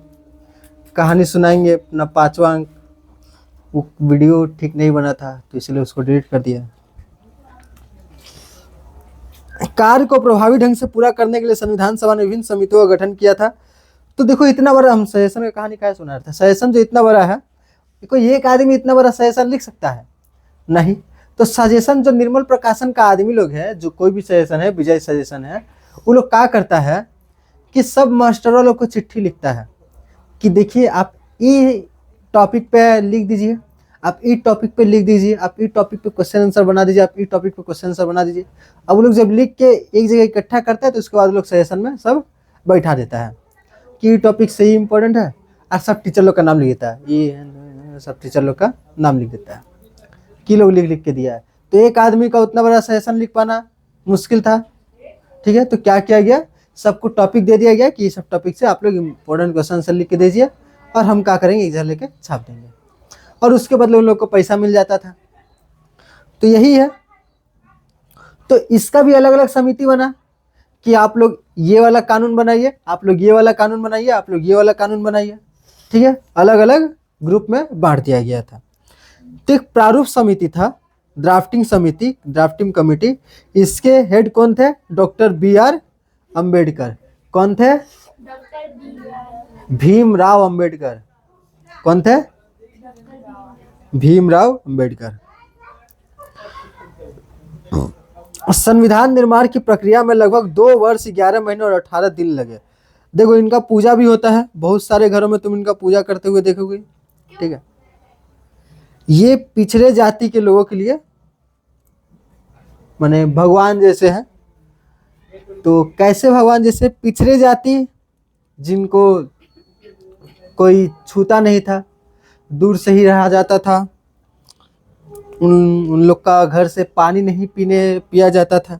कहानी सुनाएंगे अपना 5वां अंक। वो वीडियो ठीक नहीं बना था तो इसलिए उसको डिलीट कर दिया। कार्य को प्रभावी ढंग से पूरा करने के लिए संविधान सभा ने विभिन्न समितियों का गठन किया था। तो देखो इतना बड़ा, हम सजेशन का कहानी क्या सुना रहे थे? सजेशन जो इतना बड़ा है, देखो एक आदमी इतना बड़ा सजेशन लिख सकता है? नहीं। तो सजेशन जो निर्मल प्रकाशन का आदमी लोग है, जो कोई भी सजेशन है, विजय सजेशन है, वो लोग क्या करता है कि सब मास्टरों लोग को चिट्ठी लिखता है कि देखिए आप ये टॉपिक पे लिख दीजिए, आप ई टॉपिक पे लिख दीजिए, आप ई टॉपिक पे क्वेश्चन आंसर बना दीजिए, आप ई टॉपिक पे क्वेश्चन आंसर बना दीजिए। अब वो लोग जब लिख के एक जगह इकट्ठा करता है तो उसके बाद लोग सजेशन में सब बैठा देता है कि टॉपिक सही इंपॉर्टेंट है, और सब टीचर लोग का नाम लिख देता है, ये सब टीचर लोग का नाम लिख देता है कि लोग लिख के दिया है। तो एक आदमी का उतना बड़ा सजेशन लिख पाना मुश्किल था। ठीक है, तो क्या किया गया, सबको टॉपिक दे दिया गया कि ये सब टॉपिक से आप लोग इंपॉर्टेंट क्वेश्चन आंसर लिख के दीजिए, और हम क्या करेंगे, एग्जाम लेके छाप देंगे, और उसके बदले उन लोग को पैसा मिल जाता था। तो यही है। तो इसका भी अलग अलग समिति बना कि आप लोग ये वाला कानून बनाइए, आप लोग ये वाला कानून बनाइए, आप लोग ये वाला कानून बनाइए। ठीक है, अलग अलग ग्रुप में बांट दिया गया था। तो एक प्रारूप समिति था, ड्राफ्टिंग समिति, ड्राफ्टिंग कमेटी। इसके हेड कौन थे? Doctor B R. अम्बेडकर। कौन थे? भीमराव अम्बेडकर। कौन थे? भीमराव अंबेडकर। संविधान निर्माण की प्रक्रिया में लगभग 2 वर्ष 11 महीने और 18 दिन लगे। देखो इनका पूजा भी होता है, बहुत सारे घरों में तुम इनका पूजा करते हुए देखोगे। ठीक है, ये पिछड़े जाति के लोगों के लिए माने भगवान जैसे हैं। तो कैसे भगवान जैसे? पिछड़े जाति जिनको कोई छूता नहीं था, दूर से ही रहा जाता था, उन लोग का घर से पानी नहीं पिया जाता था,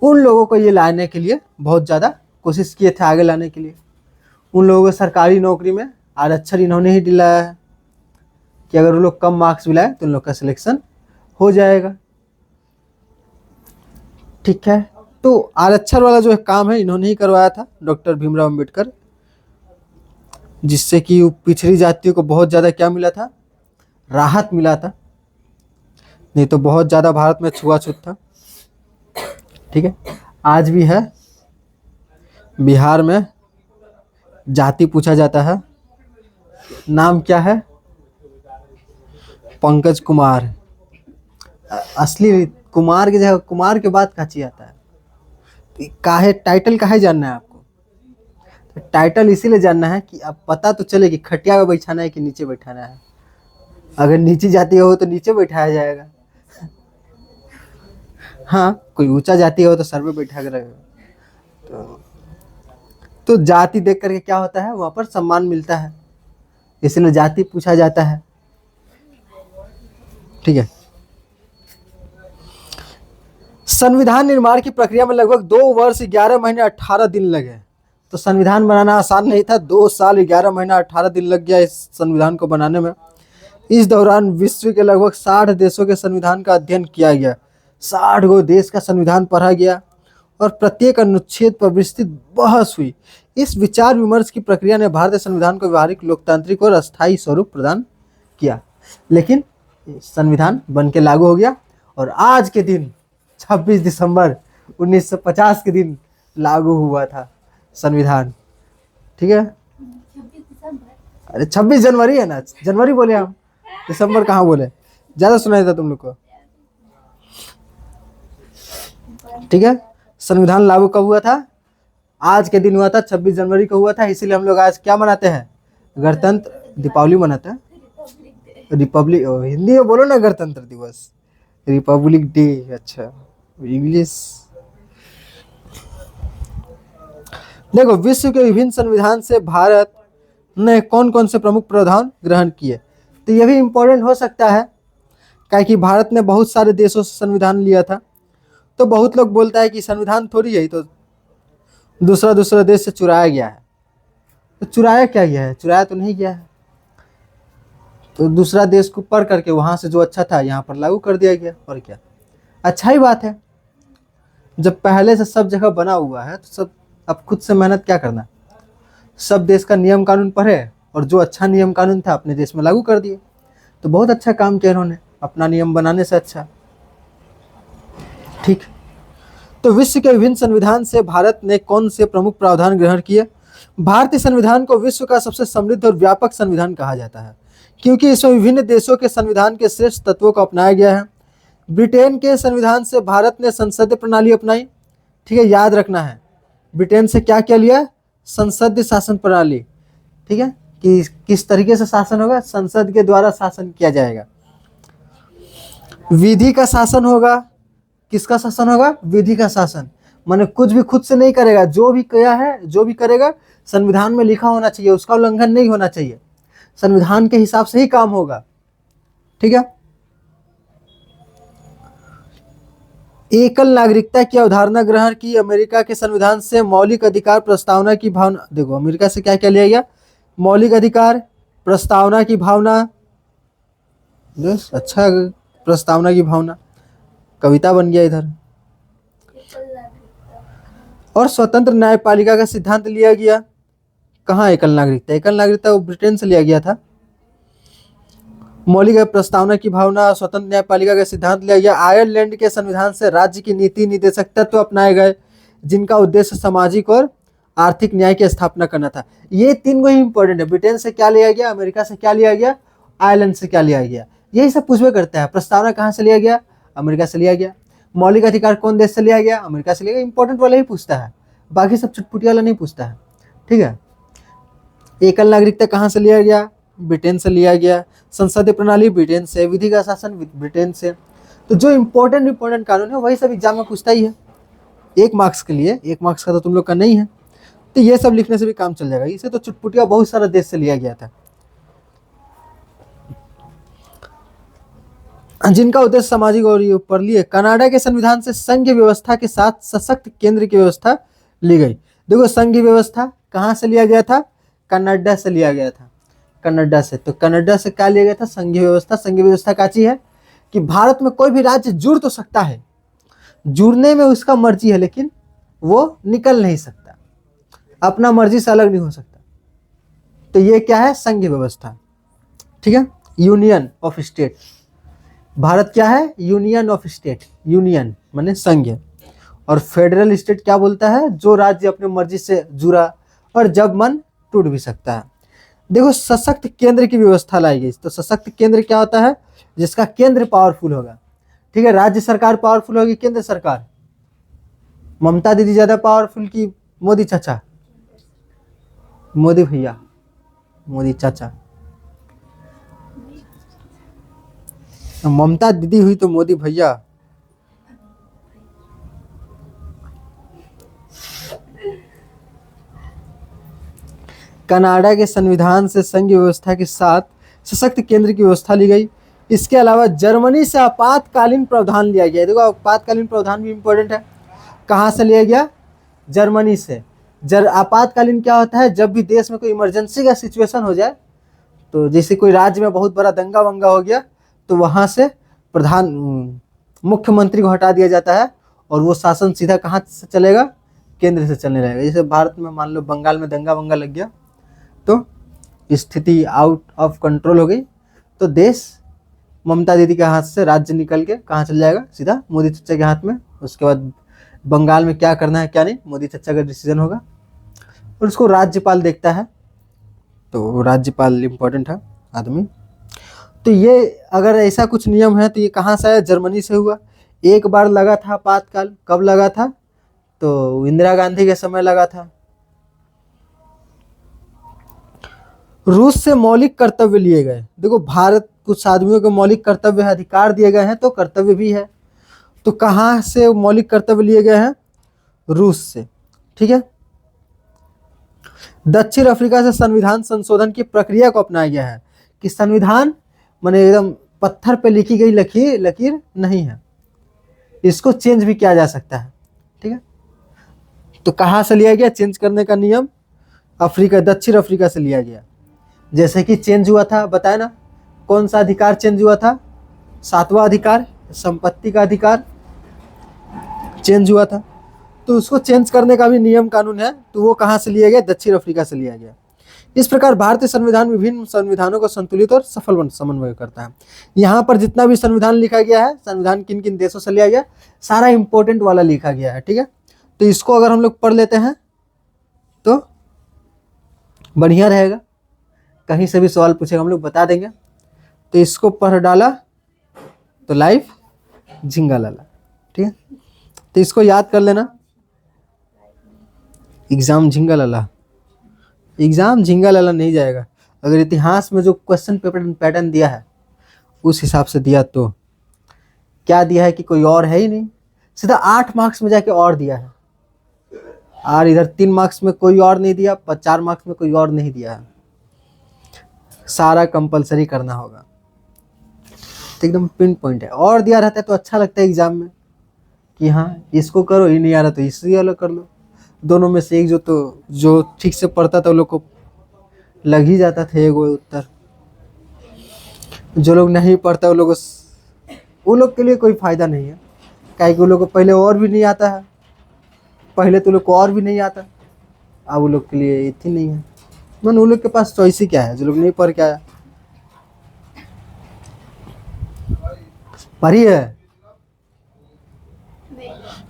उन लोगों को ये लाने के लिए बहुत ज़्यादा कोशिश किए थे, आगे लाने के लिए। उन लोगों को सरकारी नौकरी में आरक्षण इन्होंने ही दिलाया है कि अगर वो लोग कम मार्क्स भी लाए तो उन लोग का सिलेक्शन हो जाएगा। ठीक है, तो आरक्षण वाला जो काम है इन्होंने ही करवाया था, डॉक्टर भीमराव अंबेडकर, जिससे कि पिछड़ी जातियों को बहुत ज़्यादा क्या मिला था? राहत मिला था। नहीं तो बहुत ज़्यादा भारत में छुआछूत था। ठीक है, आज भी है। बिहार में जाति पूछा जाता है, नाम क्या है? पंकज कुमार। असली कुमार की जगह कुमार के बाद काची आता है। काहे टाइटल काहे जानना है आपको? तो टाइटल इसीलिए जानना है कि अब पता तो चले कि खटिया में बैठाना है कि नीचे बैठाना है। अगर नीचे जाती हो तो नीचे बैठाया जाएगा, हाँ कोई ऊंचा जाती हो तो सर पे बैठा कर रहेगा। तो जाति देख करके क्या होता है, वहां पर सम्मान मिलता है, इसलिए जाति पूछा जाता है। ठीक है, संविधान निर्माण की प्रक्रिया में लगभग 2 वर्ष 11 महीने 18 दिन लगे। तो संविधान बनाना आसान नहीं था, 2 साल 11 महीना 18 दिन लग गया इस संविधान को बनाने में। इस दौरान विश्व के लगभग 60 देशों के संविधान का अध्ययन किया गया। 60 गो देश का संविधान पढ़ा गया और प्रत्येक अनुच्छेद पर विस्तृत बहस हुई। इस विचार विमर्श की प्रक्रिया ने भारतीय संविधान को व्यवहारिक, लोकतांत्रिक और अस्थायी स्वरूप प्रदान किया। लेकिन संविधान बन के लागू हो गया और आज के दिन 26 दिसंबर 1950 के दिन लागू हुआ था संविधान। ठीक है, अरे 26 जनवरी है ना, जनवरी बोले हम, दिसंबर कहाँ बोले, ज्यादा सुनाई था तुम लोग को। ठीक है, संविधान लागू कब हुआ था? आज के दिन हुआ था, 26 जनवरी को हुआ था। इसीलिए हम लोग आज क्या मनाते हैं? गणतंत्र, दीपावली मनाते हैं, रिपब्लिक, हिंदी में बोलो ना, गणतंत्र दिवस, रिपब्लिक डे। अच्छा इंग्लिश। देखो विश्व के विभिन्न संविधान से भारत ने कौन कौन से प्रमुख प्रावधान ग्रहण किए, तो यह भी इम्पोर्टेंट हो सकता है, क्या कि भारत ने बहुत सारे देशों से संविधान लिया था। तो बहुत लोग बोलता है कि संविधान थोड़ी है, तो दूसरा देश से चुराया गया है। तो चुराया क्या गया है? चुराया तो नहीं गया है, तो दूसरा देश को पढ़ करके वहां से जो अच्छा था यहाँ पर लागू कर दिया गया। और क्या, अच्छा ही बात है। जब पहले से सब जगह बना हुआ है तो सब अब खुद से मेहनत क्या करना, सब देश का नियम कानून पढ़े और जो अच्छा नियम कानून था अपने देश में लागू कर दिए। तो बहुत अच्छा काम किया इन्होंने, अपना नियम बनाने से अच्छा। ठीक, तो विश्व के विभिन्न संविधान से भारत ने कौन से प्रमुख प्रावधान ग्रहण किए? भारतीय संविधान को विश्व का सबसे समृद्ध और व्यापक संविधान कहा जाता है, क्योंकि इसमें विभिन्न देशों के संविधान के श्रेष्ठ तत्वों को अपनाया गया है। ब्रिटेन के संविधान से भारत ने संसदीय प्रणाली अपनाई। ठीक है, याद रखना है, ब्रिटेन से क्या क्या लिया? संसदीय शासन प्रणाली। ठीक है, कि किस तरीके से शासन होगा? संसद के द्वारा शासन किया जाएगा। विधि का शासन होगा। किसका शासन होगा? विधि का शासन, माने कुछ भी खुद से नहीं करेगा, जो भी किया है, जो भी करेगा संविधान में लिखा होना चाहिए, उसका उल्लंघन नहीं होना चाहिए, संविधान के हिसाब से ही काम होगा। ठीक है, एकल नागरिकता की अवधारणा ग्रहण की। अमेरिका के संविधान से मौलिक अधिकार प्रस्तावना की भावना। देखो अमेरिका से क्या क्या लिया गया? मौलिक अधिकार, प्रस्तावना की भावना। अच्छा, प्रस्तावना की भावना कविता बन गया इधर। और स्वतंत्र न्यायपालिका का सिद्धांत लिया गया। कहाँ एकल नागरिकता? एकल नागरिकता वो ब्रिटेन से लिया गया था। मौलिक प्रस्तावना की भावना, स्वतंत्र न्यायपालिका का सिद्धांत लिया गया। आयरलैंड के संविधान से राज्य की नीति निर्देशक तत्व अपनाए गए, जिनका उद्देश्य सामाजिक और आर्थिक न्याय की स्थापना करना था। ये 3 को ही इंपॉर्टेंट है। ब्रिटेन से क्या लिया गया? अमेरिका से क्या लिया गया? आयरलैंड से क्या लिया गया, यही सब पूछबे करता है। प्रस्तावना कहाँ से लिया गया, अमेरिका से लिया गया। मौलिक अधिकार कौन देश से लिया गया, अमेरिका से लिया गया। इंपॉर्टेंट वाला ही पूछता है, बाकी सब चुटपुटी वाला नहीं पूछता है, ठीक है। एकल नागरिकता कहाँ से लिया गया, ब्रिटेन से लिया गया। संसदीय प्रणाली ब्रिटेन से, विधि का शासन ब्रिटेन से। तो जो इंपॉर्टेंट कानून है वही सब एग्जाम में पूछता ही है, 1 मार्क्स के लिए। 1 मार्क्स का तो तुम लोग का नहीं है, तो ये सब लिखने से भी काम चल जाएगा। इसे तो चुटपुटिया बहुत सारा देश से लिया गया था, जिनका उद्देश्य सामाजिक और ये ऊपर लिए। कनाडा के संविधान से संघीय व्यवस्था के साथ सशक्त केंद्र की व्यवस्था ली गई। देखो संघीय व्यवस्था कहाँ से लिया गया था, कनाडा से लिया गया था, कनाडा से। तो कनाडा से क्या लिया गया था, संघीय व्यवस्था। संघीय व्यवस्था क्या चीज है कि भारत में कोई भी राज्य जुड़ तो सकता है, जुड़ने में उसका मर्जी है, लेकिन वो निकल नहीं सकता, अपना मर्जी से अलग नहीं हो सकता। तो ये क्या है, संघीय व्यवस्था, ठीक है। यूनियन ऑफ स्टेट, भारत क्या है, यूनियन ऑफ स्टेट। यूनियन माने संघ, और फेडरल स्टेट क्या बोलता है, जो राज्य अपने मर्जी से जुड़ा और जब मन टूट भी सकता है। देखो सशक्त केंद्र की व्यवस्था लाई गई। तो सशक्त केंद्र क्या होता है, जिसका केंद्र पावरफुल होगा, ठीक है। राज्य सरकार पावरफुल होगी, केंद्र सरकार, ममता दीदी ज्यादा पावरफुल की मोदी चाचा, मोदी भैया, मोदी चाचा। ममता दीदी हुई तो मोदी भैया। कनाडा के संविधान से संघीय व्यवस्था के साथ सशक्त केंद्र की व्यवस्था ली गई। इसके अलावा जर्मनी से आपातकालीन प्रावधान लिया गया। देखो आपातकालीन प्रावधान भी इंपॉर्टेंट है। कहाँ से लिया गया, जर्मनी से। आपातकालीन क्या होता है, जब भी देश में कोई इमरजेंसी का सिचुएशन हो जाए, तो जैसे कोई राज्य में बहुत बड़ा दंगा वंगा हो गया, तो वहाँ से मुख्यमंत्री को हटा दिया जाता है, और वो शासन सीधा कहाँ से चलेगा, केंद्र से चलने लगेगा। जैसे भारत में मान लो बंगाल में दंगा वंगा लग गया, तो स्थिति आउट ऑफ कंट्रोल हो गई, तो देश ममता दीदी के हाथ से राज्य निकल के कहाँ चल जाएगा, सीधा मोदी चाचा के हाथ में। उसके बाद बंगाल में क्या करना है क्या नहीं, मोदी चाचा का डिसीजन होगा, और उसको राज्यपाल देखता है। तो राज्यपाल इंपॉर्टेंट है आदमी। तो ये अगर ऐसा कुछ नियम है, तो ये कहाँ से आया, जर्मनी से हुआ। एक बार लगा था आपातकाल, कब लगा था, तो इंदिरा गांधी के समय लगा था। रूस से मौलिक कर्तव्य लिए गए। देखो भारत कुछ आदमियों को मौलिक कर्तव्य है, अधिकार दिए गए हैं, तो कर्तव्य भी है। तो कहाँ से मौलिक कर्तव्य लिए गए हैं, रूस से, ठीक है। दक्षिण अफ्रीका से संविधान संशोधन की प्रक्रिया को अपनाया गया है, कि संविधान माने एकदम पत्थर पे लिखी गई लकीर नहीं है, इसको चेंज भी किया जा सकता है, ठीक है। तो कहाँ से लिया गया चेंज करने का नियम, दक्षिण अफ्रीका से लिया गया। जैसे कि चेंज हुआ था, बताया ना, कौन सा अधिकार चेंज हुआ था, 7वां अधिकार, संपत्ति का अधिकार चेंज हुआ था। तो उसको चेंज करने का भी नियम कानून है, तो वो कहाँ से लिया गया, दक्षिण अफ्रीका से लिया गया। इस प्रकार भारतीय संविधान विभिन्न संविधानों को संतुलित और सफल समन्वय करता है। यहाँ पर जितना भी संविधान लिखा गया है, संविधान किन किन देशों से लिया गया, सारा इंपॉर्टेंट वाला लिखा गया है, ठीक है। तो इसको अगर हम लोग पढ़ लेते हैं तो बढ़िया रहेगा, कहीं से भी सवाल पूछेगा हम लोग बता देंगे। तो इसको पढ़ डाला तो लाइफ झिंगा लाला, ठीक है। तो इसको याद कर लेना, एग्जाम झिंगा लाला, एग्जाम झिंगा लाला नहीं जाएगा। अगर इतिहास में जो क्वेश्चन पेपर पैटर्न दिया है उस हिसाब से दिया, तो क्या दिया है कि कोई और है ही नहीं, सीधा 8 मार्क्स में जाके और दिया है, और इधर 3 मार्क्स में कोई और नहीं दिया, 4 मार्क्स में कोई और नहीं दिया है, सारा कंपलसरी करना होगा। तो एकदम पिन पॉइंट है। और दिया रहता है तो अच्छा लगता है एग्जाम में, कि हाँ इसको करो, ये नहीं आ रहा तो इसी वाला कर लो, दोनों में से एक जो ठीक से पढ़ता था वो लोग को लग ही जाता था एगो उत्तर। जो लोग नहीं पढ़ता वो लोग के लिए कोई फायदा नहीं है, काहे कि वो लोग को पहले और भी नहीं आता है, पहले तो लोग को और भी नहीं आता, अब वो लोग के लिए इतनी नहीं है। मन वो लोग के पास चॉइस ही क्या है, जो लोग नहीं पढ़ के आया। पढ़ी है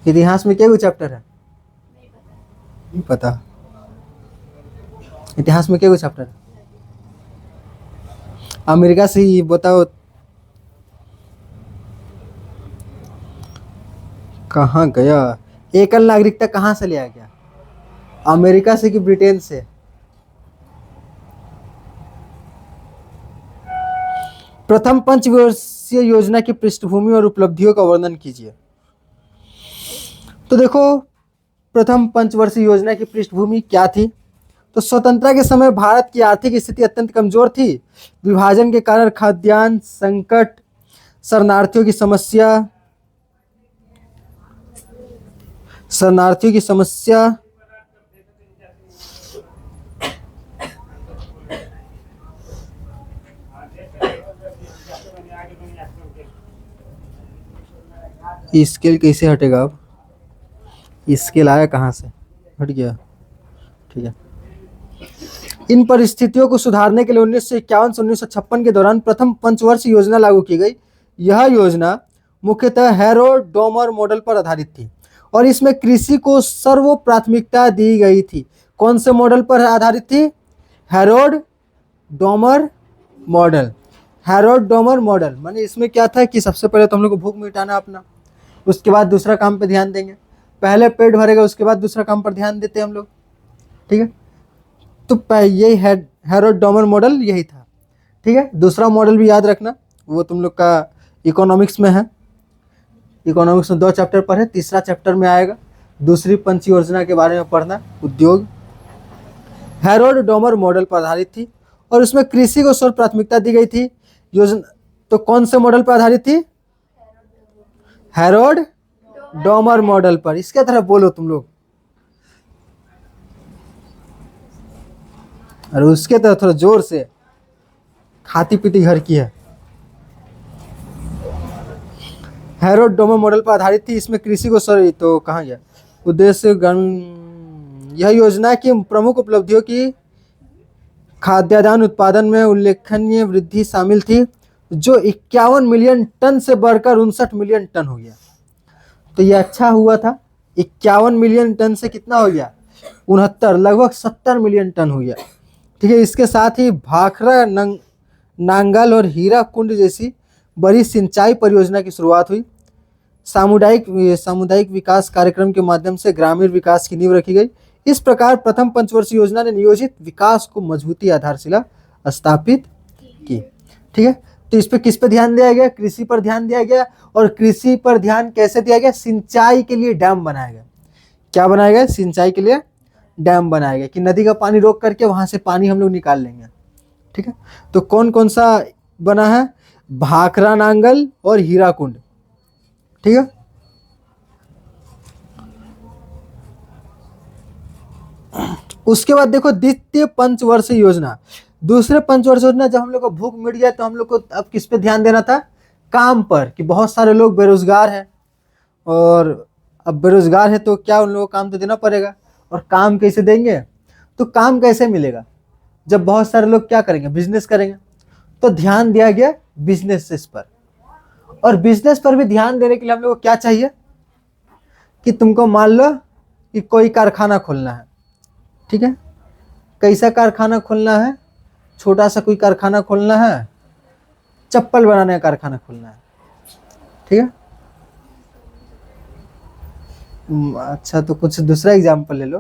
इतिहास में क्या चैप्टर है, नहीं पता, इतिहास में क्या चैप्टर है, अमेरिका से ही बताओ कहाँ गया, एकल नागरिकता कहाँ से लिया गया, अमेरिका से कि ब्रिटेन से? प्रथम पंचवर्षीय योजना की पृष्ठभूमि और उपलब्धियों का वर्णन कीजिए। तो देखो, प्रथम पंचवर्षीय योजना की पृष्ठभूमि क्या थी? तो स्वतंत्रता के समय भारत की आर्थिक स्थिति अत्यंत कमजोर थी। विभाजन के कारण खाद्यान्न संकट, शरणार्थियों की समस्या, स्केल कैसे हटेगा अब? स्केल आया कहाँ से, हट गया, ठीक है। इन परिस्थितियों को सुधारने के लिए 1951 से 1956 के दौरान प्रथम पंचवर्षीय योजना लागू की गई। यह योजना मुख्यतः हैरोल्ड डोमर मॉडल पर आधारित थी और इसमें कृषि को सर्व प्राथमिकता दी गई थी। कौन से मॉडल पर आधारित थी? Harold Domar model. Harold Domar model माने इसमें क्या था कि सबसे पहले तो हम लोग को भूख मिटाना अपना, उसके बाद दूसरा काम पे ध्यान देंगे। पहले पेट भरेगा, उसके बाद दूसरा काम पर ध्यान देते हैं हम लोग, ठीक है। तो यही हैरोल्ड डोमर मॉडल यही था, ठीक है। दूसरा मॉडल भी याद रखना, वो तुम लोग का इकोनॉमिक्स में है। इकोनॉमिक्स में 2 चैप्टर पर है, तीसरा चैप्टर में आएगा। दूसरी पंच योजना के बारे में पढ़ना, उद्योग। हैरोल्ड डोमर मॉडल पर आधारित थी और उसमें कृषि को सर्व प्राथमिकता दी गई थी योजना। तो कौन से मॉडल पर आधारित थी? हैरोल्ड डोमर मॉडल पर। इसके तरफ बोलो तुम लोग, और उसके तरफ थोड़ा जोर से, खाती पीती घर की है। हैरोल्ड डोमर मॉडल पर आधारित थी, इसमें कृषि को सॉरी तो कहाँ गया उद्देश्य। यह योजना की प्रमुख उपलब्धियों की खाद्यान्न उत्पादन में उल्लेखनीय वृद्धि शामिल थी, जो 51 मिलियन टन से बढ़कर 59 मिलियन टन हो गया। तो यह अच्छा हुआ था, 51 मिलियन टन से कितना हो गया? 69, लगभग 70 मिलियन टन हो गया, ठीक है। इसके साथ ही भाखड़ा नांगल और हीरा कुंड जैसी बड़ी सिंचाई परियोजना की शुरुआत हुई। सामुदायिक विकास कार्यक्रम के माध्यम से ग्रामीण विकास की नींव रखी गई। इस प्रकार प्रथम पंचवर्षीय योजना ने नियोजित विकास को मजबूती आधारशिला स्थापित की, ठीक है। तो इस पे किस पे ध्यान दिया गया? कृषि पर ध्यान दिया गया। और कृषि पर ध्यान कैसे दिया गया? सिंचाई के लिए डैम बनाया गया। क्या बनाया गया? सिंचाई के लिए डैम बनाया गया कि नदी का पानी रोक करके वहां से पानी हम लोग निकाल लेंगे, ठीक है। तो कौन कौन सा बना है? भाखड़ा नांगल और हीराकुंड, ठीक है। उसके बाद देखो द्वितीय पंचवर्षीय योजना। दूसरे पंचवर्षीय योजना, जब हम लोग को भूख मिट गया तो हम लोग को अब किस पे ध्यान देना था? काम पर, कि बहुत सारे लोग बेरोजगार हैं और अब बेरोजगार है तो क्या उन लोगों को काम तो देना पड़ेगा। और काम कैसे देंगे? तो काम कैसे मिलेगा जब बहुत सारे लोग क्या करेंगे? बिजनेस करेंगे। तो ध्यान दिया गया बिजनेस पर। और बिजनेस पर भी ध्यान देने के लिए हम लोग को क्या चाहिए? कि तुमको मान लो कि कोई कारखाना खोलना है, ठीक है। कैसा कारखाना खोलना है? छोटा सा कोई कारखाना खोलना है, चप्पल बनाने का कारखाना खोलना है, ठीक है। अच्छा, तो कुछ दूसरा एग्जाम्पल ले लो।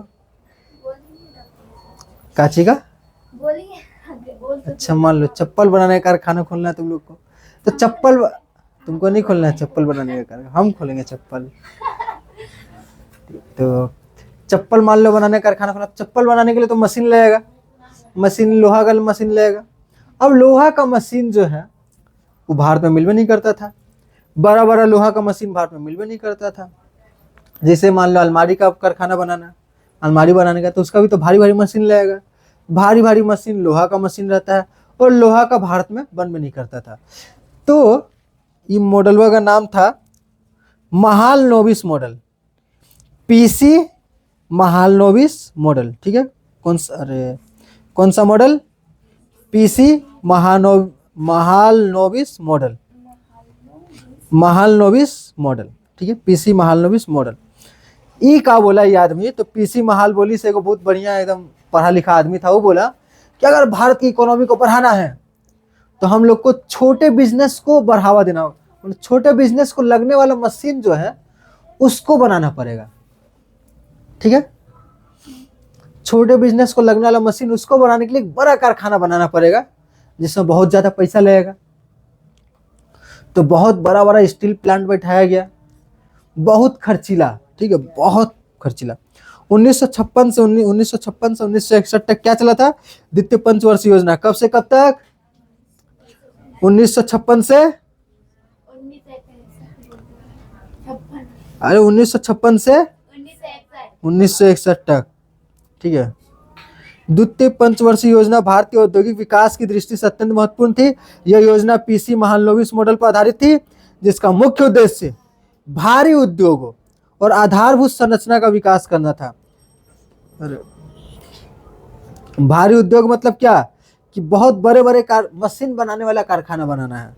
काची का? अच्छा, मान लो चप्पल बनाने का कारखाना खोलना है तुम लोग को। तो चप्पल तुमको नहीं खोलना है, चप्पल बनाने का कारखाना हम खोलेंगे चप्पल। तो चप्पल मान लो बनाने का कारखाना खोला, चप्पल बनाने के लिए तो मशीन लगेगा, मशीन लोहा का मशीन लगेगा। अब लोहा का मशीन जो है वो भारत में मिलवे नहीं करता था। बड़ा बड़ा लोहा का मशीन भारत में मिलवे नहीं करता था। जैसे मान लो अलमारी का कारखाना बनाना, अलमारी बनाने का, तो उसका भी तो भारी भारी मशीन लगेगा। भारी भारी मशीन लोहा का मशीन रहता है और लोहा का भारत में बन में नहीं करता था। तो ये मॉडल का नाम था Mahalanobis model, PC Mahalanobis model, ठीक है। कौन सा मॉडल? पीसी महालनोबिस मॉडल, ठीक है। PC Mahalanobis model. ई का बोला ये आदमी, तो पीसी महाल बोली से एगो बहुत बढ़िया एकदम पढ़ा लिखा आदमी था। वो बोला कि अगर भारत की इकोनॉमी को बढ़ाना है तो हम लोग को छोटे बिजनेस को बढ़ावा देना होगा, मतलब छोटे बिजनेस को लगने वाला मशीन जो है उसको बनाना पड़ेगा। ठीक है, छोटे बिजनेस को लगने वाला मशीन उसको बनाने के लिए एक बड़ा कारखाना बनाना पड़ेगा जिसमें बहुत ज्यादा पैसा लगेगा। तो बहुत बड़ा बड़ा स्टील प्लांट बैठाया गया, बहुत खर्चीला, ठीक है, बहुत खर्चीला। 1956 से 1961 तक क्या चला था? द्वितीय पंचवर्षीय योजना। कब से कब तक? 1956 से, अरे 1956 से 1961 तक, ठीक है। द्वितीय पंचवर्षीय योजना भारतीय औद्योगिक विकास की दृष्टि से अत्यंत महत्वपूर्ण थी। यह योजना पीसी महालनोबिस मॉडल पर आधारित थी, जिसका मुख्य उद्देश्य भारी उद्योगों और आधारभूत संरचना का विकास करना था। भारी उद्योग मतलब क्या? कि बहुत बड़े बड़े मशीन बनाने वाला कारखाना बनाना है,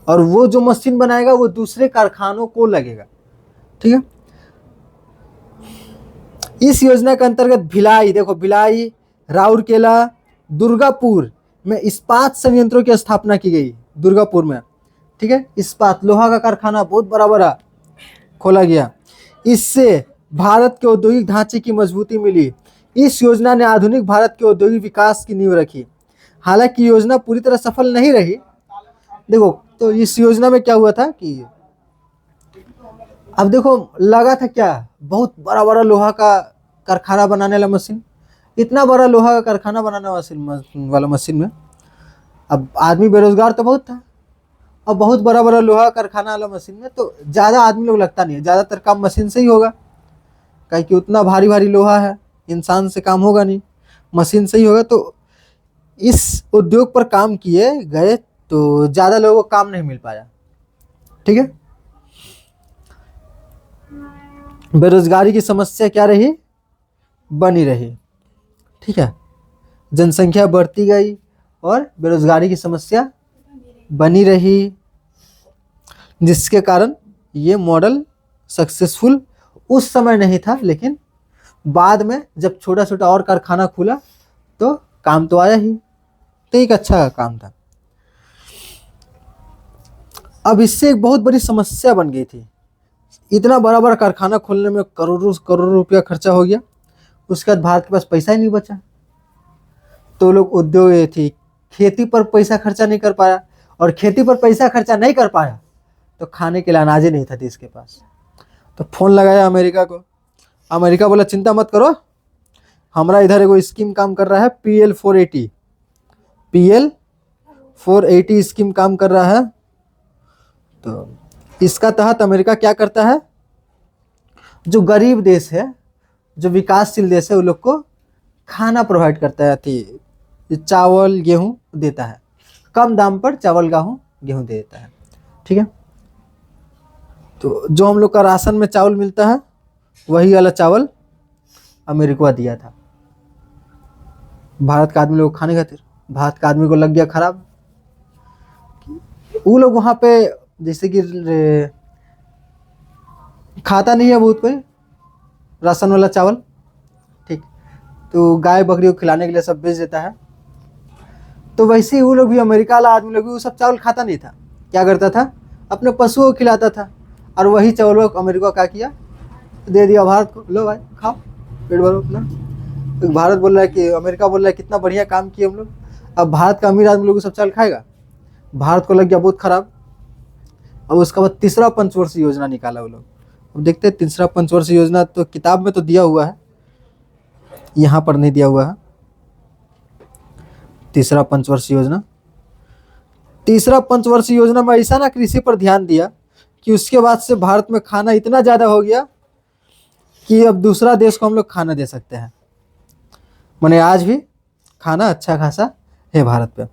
और वो जो मशीन बनाएगा वो दूसरे कारखानों को लगेगा। ठीक है, इस योजना के अंतर्गत भिलाई, देखो भिलाई, राउरकेला, दुर्गापुर में इस्पात संयंत्रों की स्थापना की गई। दुर्गापुर में, ठीक है, इस्पात लोहा का कारखाना बहुत बड़ा बड़ा खोला गया। इससे भारत के औद्योगिक ढांचे की मजबूती मिली। इस योजना ने आधुनिक भारत के औद्योगिक विकास की नींव रखी। हालांकि योजना पूरी तरह सफल नहीं रही। देखो, तो इस योजना में क्या हुआ था कि अब देखो लगा था क्या, बहुत बड़ा बड़ा लोहा का कारखाना बनाने वाला मशीन, इतना बड़ा लोहा का कारखाना बनाने वाला मशीन में अब आदमी बेरोजगार तो बहुत था, और बहुत बड़ा बड़ा लोहा कारखाना वाला मशीन में तो ज़्यादा आदमी लोग लगता नहीं है, ज़्यादातर काम मशीन से ही होगा, काहे कि उतना भारी भारी लोहा है, इंसान से काम होगा नहीं, मशीन से ही होगा। तो इस उद्योग पर काम किए गए तो ज़्यादा लोगों को काम नहीं मिल पाया। ठीक है, बेरोजगारी की समस्या क्या रही? बनी रही। ठीक है, जनसंख्या बढ़ती गई और बेरोजगारी की समस्या बनी रही, जिसके कारण ये मॉडल सक्सेसफुल उस समय नहीं था, लेकिन बाद में जब छोटा छोटा और कारखाना खुला तो काम तो आया ही, तो एक अच्छा काम था। अब इससे एक बहुत बड़ी समस्या बन गई थी। इतना बड़ा बड़ा कारखाना खोलने में करोड़ों करोड़ों रुपया खर्चा हो गया, उसके बाद भारत के पास पैसा ही नहीं बचा। तो लोग उद्योग ये थी, खेती पर पैसा खर्चा नहीं कर पाया, और खेती पर पैसा खर्चा नहीं कर पाया तो खाने के लिए अनाज ही नहीं था देश के पास। तो फोन लगाया अमेरिका को, अमेरिका बोला चिंता मत करो, हमारा इधर एगो स्कीम काम कर रहा है, PL480 स्कीम काम कर रहा है। तो इसका तहत अमेरिका क्या करता है, जो गरीब देश है, जो विकासशील देश है, उन लोग को खाना प्रोवाइड करता है, थी चावल गेहूं देता है, कम दाम पर चावल गेहूं देता है। ठीक है, तो जो हम लोग का राशन में चावल मिलता है वही वाला चावल अमेरिका दिया था भारत का आदमी लोग खाने खातिर। भारत का आदमी को लग गया खराब, वो लोग वहाँ पे जैसे कि खाता नहीं है बहुत कोई राशन वाला चावल, ठीक, तो गाय बकरी को खिलाने के लिए सब बेच देता है। तो वैसे ही वो लोग भी, अमेरिका वाला आदमी लोग भी वो सब चावल खाता नहीं था, क्या करता था, अपने पशुओं को खिलाता था, और वही चावल अमेरिका क्या किया, दे दिया भारत को, लो भाई खाओ पेट भरो अपना। तो भारत बोल रहा है कि अमेरिका बोल रहा है कितना बढ़िया काम किए हम लोग, अब भारत का अमीर आदमी लोग सब चावल खाएगा, भारत को लग गया बहुत खराब। अब उसके बाद तीसरा पंचवर्षीय योजना निकाला वो लोग। अब देखते हैं तीसरा पंचवर्षीय योजना, तो किताब में तो दिया हुआ है, यहाँ पर नहीं दिया हुआ है। तीसरा पंचवर्षीय योजना में ऐसा ना कृषि पर ध्यान दिया कि उसके बाद से भारत में खाना इतना ज़्यादा हो गया कि अब दूसरा देश को हम लोग खाना दे सकते हैं। माने आज भी खाना अच्छा खासा है भारत पे,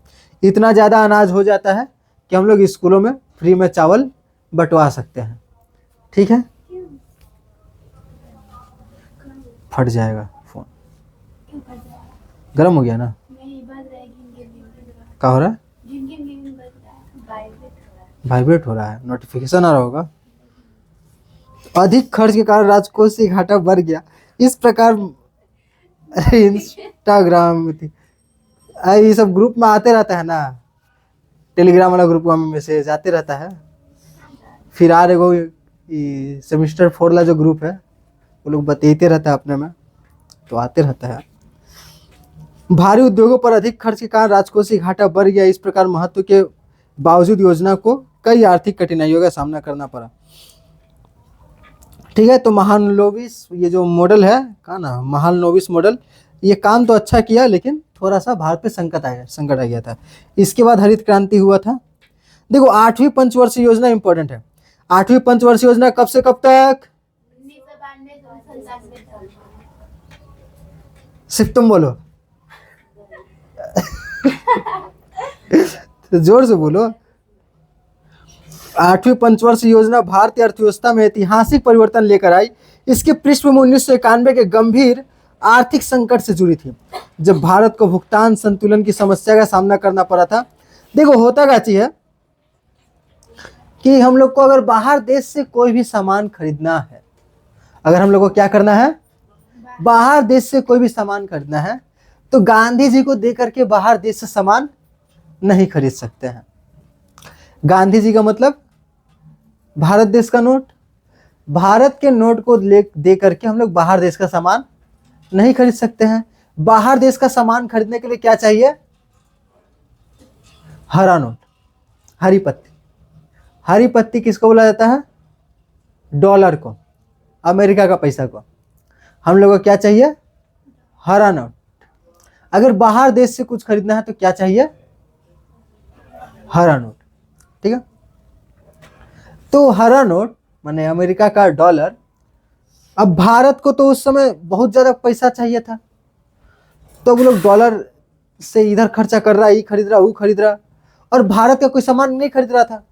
इतना ज़्यादा अनाज हो जाता है कि हम लोग स्कूलों में फ्री में चावल बंटवा सकते हैं। ठीक है, फट जाएगा फोन, गर्म हो गया ना, क्या हो रहा है, वाइब्रेट हो रहा है, नोटिफिकेशन आ रहा होगा। अधिक खर्च के कारण राजकोष से घाटा बढ़ गया। इस प्रकार इंस्टाग्राम ये सब ग्रुप में आते रहता है ना, टेलीग्राम वाला ग्रुप में मैसेज आते रहता है। फिर आ रहे वो सेमेस्टर 4 वाला जो ग्रुप है वो लोग बताते रहता है अपने में, तो आते रहता है। भारी उद्योगों पर अधिक खर्च के कारण राजकोषीय घाटा बढ़ गया। इस प्रकार महत्व के बावजूद योजना को कई आर्थिक कठिनाइयों का सामना करना पड़ा। ठीक है, तो महालनोबिस ये जो मॉडल है कहा ना, महालनोबिस मॉडल, ये काम तो अच्छा किया लेकिन थोड़ा सा भारत पे संकट आ गया था। इसके बाद हरित क्रांति हुआ था। देखो 8वीं पंचवर्षीय योजना इंपॉर्टेंट है। 8वीं पंचवर्षीय योजना कब से कब तक? 1992 सिर्फ तुम बोलो तो जोर से बोलो। 8वीं पंचवर्षीय योजना भारतीय अर्थव्यवस्था में ऐतिहासिक परिवर्तन लेकर आई। इसके पृष्ठभूमि 1991 के गंभीर आर्थिक संकट से जुड़ी थी, जब भारत को भुगतान संतुलन की समस्या का सामना करना पड़ा था। देखो होता क्या चीज है कि हम लोग को अगर बाहर देश से कोई भी सामान खरीदना है, अगर हम लोग को क्या करना है, बाहर देश से कोई भी सामान खरीदना है, तो गांधी जी को देकर के बाहर देश से सामान नहीं खरीद सकते हैं। गांधी जी का मतलब भारत देश का नोट, भारत के नोट को दे करके हम लोग बाहर देश का सामान नहीं खरीद सकते हैं। बाहर देश का सामान खरीदने के लिए क्या चाहिए? हरा नोट, हरी पत्ती। हरी पत्ती किसको बोला जाता है? डॉलर को, अमेरिका का पैसा को। हम लोग को क्या चाहिए? हरा नोट। अगर बाहर देश से कुछ खरीदना है तो क्या चाहिए? हरा नोट। ठीक है, तो हरा नोट माने अमेरिका का डॉलर। अब भारत को तो उस समय बहुत ज्यादा पैसा चाहिए था, तो वो लोग डॉलर से इधर खर्चा कर रहा है, ये खरीद रहा, वो खरीद रहा, और भारत का कोई सामान नहीं खरीद रहा था,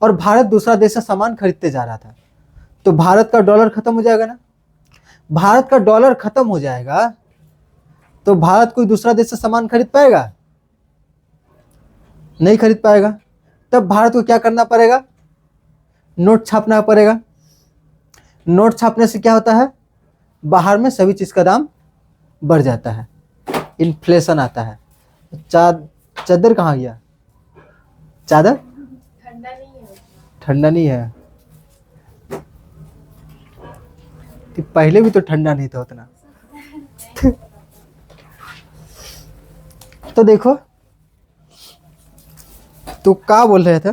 और भारत दूसरा देश से सामान खरीदते जा रहा था। तो भारत का डॉलर खत्म हो जाएगा ना। भारत का डॉलर खत्म हो जाएगा तो भारत कोई दूसरा देश से सामान खरीद पाएगा? नहीं खरीद पाएगा। तब भारत को क्या करना पड़ेगा? नोट छापना पड़ेगा। नोट छापने से क्या होता है? बाहर में सभी चीज का दाम बढ़ जाता है, इन्फ्लेशन आता है। चादर कहाँ गया? चादर ठंडा नहीं है, ठंडा नहीं है। तो पहले भी तो ठंडा नहीं था उतना तो देखो, तो क्या बोल रहे थे,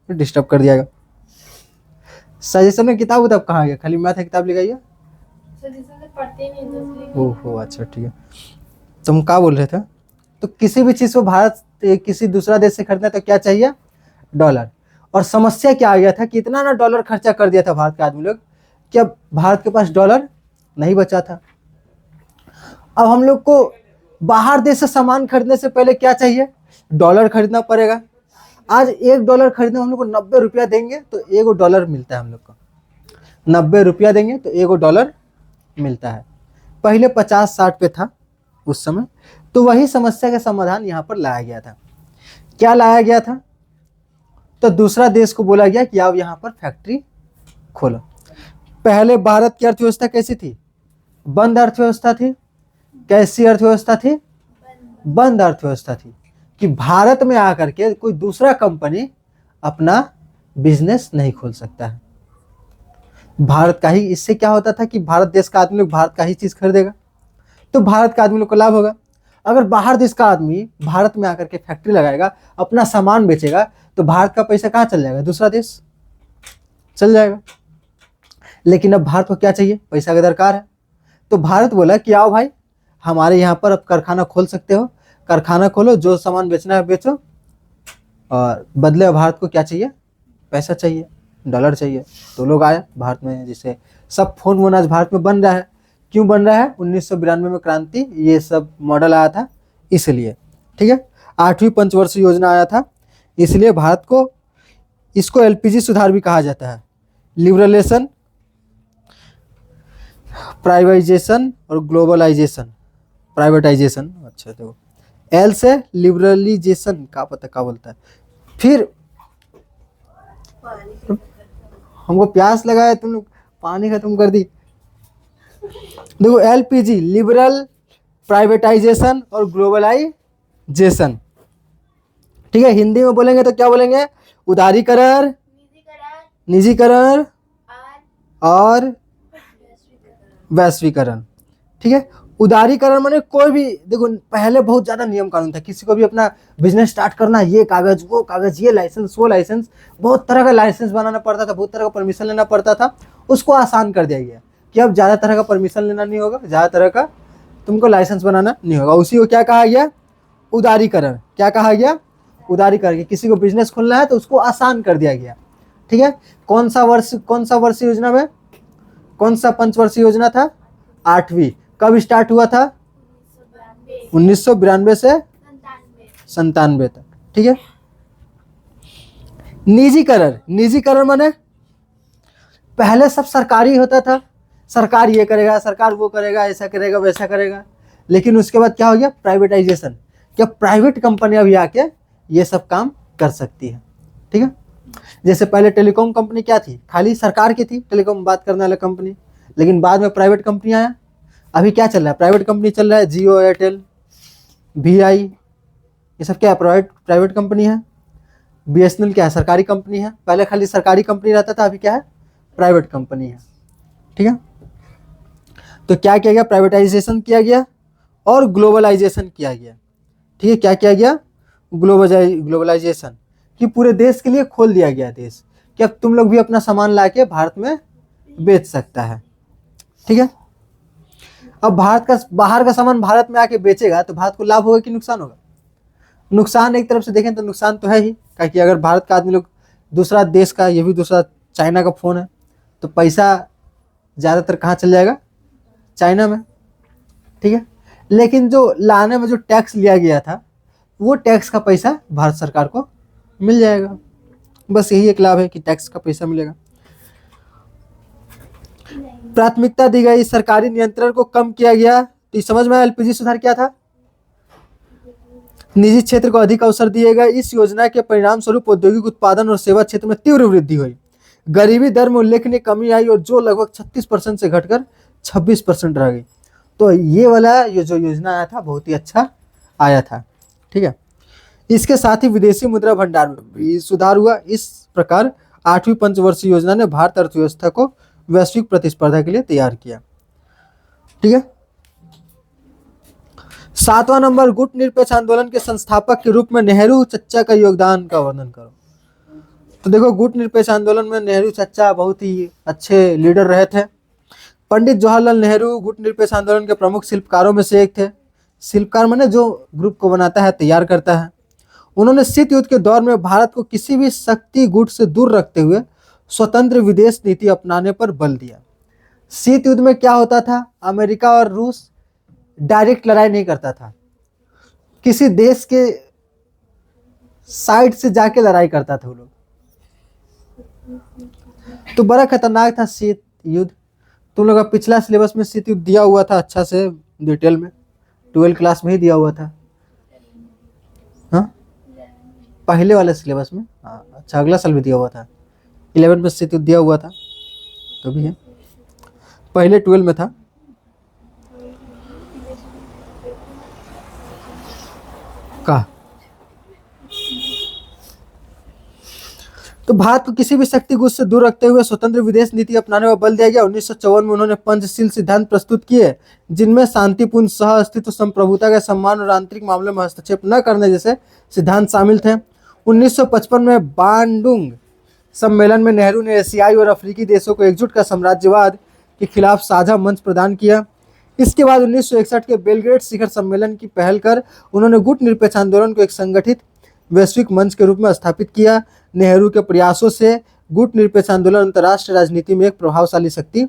डिस्टर्ब कर दिया। सजेशन में किताब उताब कहाँ गया? खाली मैथ किताब ले गई है। सजेशन से पढ़ते नहीं। ओहो अच्छा ठीक है। तुम क्या बोल रहे थे? तो किसी भी चीज को भारत किसी दूसरा देश से खरीदना तो क्या चाहिए? डॉलर। और समस्या क्या आ गया था कि इतना ना डॉलर खर्चा कर दिया था भारत के आदमी लोग कि अब भारत के पास डॉलर नहीं बचा था। अब हम लोग को बाहर देश से सामान खरीदने से पहले क्या चाहिए? डॉलर खरीदना पड़ेगा। आज $1 खरीदने हम लोग को 90 रुपया देंगे तो $1 मिलता है। हम लोग को 90 रुपया देंगे तो $1 मिलता है। पहले 50-60 पे था उस समय। तो वही समस्या का समाधान यहाँ पर लाया गया था। क्या लाया गया था? तो दूसरा देश को बोला गया कि आप यहाँ पर फैक्ट्री खोलो। पहले भारत की अर्थव्यवस्था कैसी थी? बंद अर्थव्यवस्था थी। कैसी अर्थव्यवस्था थी? बंद अर्थव्यवस्था थी कि भारत में आकर के कोई दूसरा कंपनी अपना बिजनेस नहीं खोल सकता है। भारत का ही, इससे क्या होता था कि भारत देश का आदमी लोग भारत का ही चीज खरीदेगा तो भारत का आदमी लोग को लाभ होगा। अगर बाहर देश का आदमी भारत में आकर के फैक्ट्री लगाएगा, अपना सामान बेचेगा, तो भारत का पैसा कहाँ चल जाएगा? दूसरा देश चल जाएगा। लेकिन अब भारत को क्या चाहिए? पैसा का दरकार है। तो भारत बोला कि आओ भाई, हमारे यहाँ पर अब कारखाना खोल सकते हो, कारखाना खोलो, जो सामान बेचना है बेचो, और बदले भारत को क्या चाहिए? पैसा चाहिए, डॉलर चाहिए। तो लोग आए भारत में, जैसे सब फोन वोन आज भारत में बन रहा है। क्यों बन रहा है? 1992 में क्रांति, ये सब मॉडल आया था इसलिए। ठीक है, 8वीं पंचवर्षीय योजना आया था इसलिए भारत को, इसको एलपीजी सुधार भी कहा जाता है। लिबरलेशन, प्राइवेटाइजेशन और ग्लोबलाइजेशन। प्राइवेटाइजेशन, अच्छा देखो, एल से लिबरलाइजेशन, का पता क्या बोलता है। फिर हमको प्यास लगा है, तुम लोग पानी खत्म कर दी। देखो एलपीजी, लिबरल, प्राइवेटाइजेशन और ग्लोबलाइजेशन। ठीक है, हिंदी में बोलेंगे तो क्या बोलेंगे? उदारीकरण, निजीकरण और वैश्वीकरण। ठीक है, उदारीकरण माने कोई भी, देखो पहले बहुत ज्यादा नियम कानून था, किसी को भी अपना बिजनेस स्टार्ट करना, ये कागज वो कागज, ये लाइसेंस वो लाइसेंस, बहुत तरह का लाइसेंस बनाना पड़ता था, बहुत तरह का परमिशन लेना पड़ता था। उसको आसान कर दिया गया कि अब ज्यादा तरह का परमिशन लेना नहीं होगा, ज्यादा तरह का तुमको लाइसेंस बनाना नहीं होगा। उसी को क्या कहा गया? उदारीकरण। क्या कहा गया? उदारीकरण। किसी को बिजनेस खोलना है तो उसको आसान कर दिया गया। ठीक है, कौन सा वर्ष योजना में, कौन सा पंचवर्षीय योजना था? 8वीं। कब स्टार्ट हुआ था? 1992 से 97 तक। ठीक है, निजीकरण। निजीकरण माने पहले सब सरकारी होता था, सरकार ये करेगा, सरकार वो करेगा, ऐसा करेगा वैसा करेगा, लेकिन उसके बाद क्या हो गया? प्राइवेटाइजेशन। क्या प्राइवेट कंपनियां भी आके ये सब काम कर सकती है। ठीक है, जैसे पहले टेलीकॉम कंपनी क्या थी? खाली सरकार की थी टेलीकॉम बात करने वाला कंपनी, लेकिन बाद में प्राइवेट कंपनी आया। अभी क्या चल रहा है? प्राइवेट कंपनी चल रहा है, जियो, एयरटेल, VI, ये सब क्या है? प्राइवेट कंपनी है। BSNL क्या है? सरकारी कंपनी है। पहले खाली सरकारी कंपनी रहता था, अभी क्या है? प्राइवेट कंपनी है। ठीक है, तो क्या किया गया? प्राइवेटाइजेशन किया गया और ग्लोबलाइजेशन किया गया। ठीक है, क्या किया गया? ग्लोबलाइजेशन, कि पूरे देश के लिए खोल दिया गया देश, कि अब तुम लोग भी अपना सामान लाके भारत में बेच सकता है। ठीक है, अब भारत का बाहर का सामान भारत में आके बेचेगा तो भारत को लाभ होगा कि नुकसान होगा? नुकसान एक तरफ से देखें तो नुकसान तो है ही, क्योंकि अगर भारत का आदमी लोग दूसरा देश का, ये भी दूसरा चाइना का फ़ोन है, तो पैसा ज़्यादातर कहाँ चल जाएगा? चाइना में। ठीक है, लेकिन जो लाने में जो टैक्स लिया गया था, वो टैक्स का पैसा भारत सरकार को मिल जाएगा। बस यही एक लाभ है कि टैक्स का पैसा मिलेगा। प्राथमिकता दी गई, सरकारी नियंत्रण को कम किया गया। तो समझ में आया LPG सुधार क्या था? निजी क्षेत्र को अधिक अवसर दिए गए। इस योजना के परिणाम स्वरूप औद्योगिक उत्पादन और सेवा क्षेत्र में तीव्र वृद्धि हुई। गरीबी दर में उल्लेखनीय कमी आई और जो लगभग 36% से घटकर 26% रह गई। तो ये वाला ये जो योजना आया था बहुत ही अच्छा आया था। ठीक है, इसके साथ ही विदेशी मुद्रा भंडार में भी सुधार हुआ। इस प्रकार 8वीं पंचवर्षीय योजना ने भारत अर्थव्यवस्था को वैश्विक प्रतिस्पर्धा के लिए तैयार किया। ठीक है, 7वां नंबर, गुट निरपेक्ष आंदोलन के संस्थापक के रूप में नेहरू चच्चा का योगदान का वर्णन करो। तो देखो, गुट निरपेक्ष आंदोलन में नेहरू चच्चा बहुत ही अच्छे लीडर रहे थे। पंडित जवाहरलाल नेहरू गुट निरपेक्ष आंदोलन के प्रमुख शिल्पकारों में से एक थे। शिल्पकार माने जो ग्रुप को बनाता है, तैयार करता है। उन्होंने शीत युद्ध के दौर में भारत को किसी भी शक्ति गुट से दूर रखते हुए स्वतंत्र विदेश नीति अपनाने पर बल दिया। शीत युद्ध में क्या होता था? अमेरिका और रूस डायरेक्ट लड़ाई नहीं करता था, किसी देश के साइड से जाके लड़ाई करता था वो लोग। तो बड़ा खतरनाक था शीत युद्ध। तुम लोग का पिछला सिलेबस में शीत युद्ध दिया हुआ था अच्छा से डिटेल में, 12th क्लास में ही दिया हुआ था। हाँ, पहले वाले सिलेबस में। हाँ अच्छा, अगला साल भी दिया हुआ था। 11 में शीत युद्ध दिया हुआ था, तो भी है, पहले 12 में था। का तो भारत को किसी भी शक्ति गुट से दूर रखते हुए स्वतंत्र विदेश नीति अपनाने पर बल दिया गया। 1954 में उन्होंने पंचशील सिद्धांत प्रस्तुत किए, जिनमें शांतिपूर्ण सह अस्तित्व, संप्रभुता का सम्मान और आंतरिक मामलों में हस्तक्षेप न करने जैसे सिद्धांत शामिल थे। 1955 में बांडुंग सम्मेलन में नेहरू ने एशियाई और अफ्रीकी देशों को एकजुट कर साम्राज्यवाद के खिलाफ साझा मंच प्रदान किया। इसके बाद 1961 के बेलग्रेड शिखर सम्मेलन की पहल कर उन्होंने गुट निरपेक्ष आंदोलन को एक संगठित वैश्विक मंच के रूप में स्थापित किया। नेहरू के प्रयासों से गुट निरपेक्ष आंदोलन अंतर्राष्ट्रीय राजनीति में एक प्रभावशाली शक्ति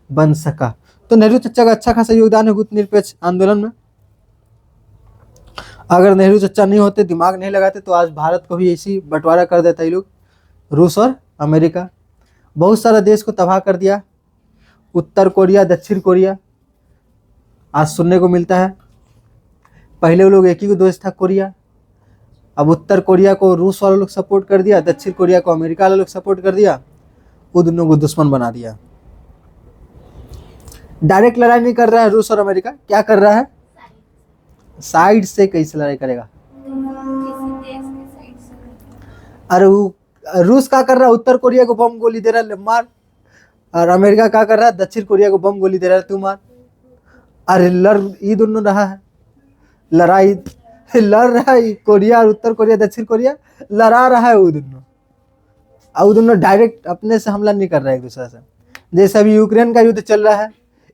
बन सका। तो नेहरू चच्चा का अच्छा खासा योगदान है गुट निरपेक्ष आंदोलन में। अगर नेहरू चच्चा नहीं होते, दिमाग नहीं लगाते, तो आज भारत को भी ऐसी बंटवारा कर देता ये लोग, रूस और अमेरिका। बहुत सारा देश को तबाह कर दिया, उत्तर कोरिया, दक्षिण कोरिया आज सुनने को मिलता है। पहले वो लोग एक ही देश था, कोरिया। अब उत्तर कोरिया को रूस वाले लोग सपोर्ट कर दिया, दक्षिण कोरिया को अमेरिका वाले लोग सपोर्ट कर दिया, वो दोनों को दुश्मन बना दिया। डायरेक्ट लड़ाई नहीं कर रहा है रूस और अमेरिका, क्या कर रहा है? साइड से कैसे लड़ाई करेगा? अरे रूस क्या कर रहा है, उत्तर कोरिया को बम गोली दे रहा है, मार। और अमेरिका क्या कर रहा है, दक्षिण कोरिया को बम गोली दे रहा है, तू मार। अरे लड़ ये दोनों रहा है, लड़ाई लड़ रहा है कोरिया और उत्तर कोरिया, दक्षिण कोरिया लड़ा रहा है वो दोनों। और वो दोनों डायरेक्ट अपने से हमला नहीं कर रहा है एक दूसरे से। जैसे अभी यूक्रेन का युद्ध चल रहा है,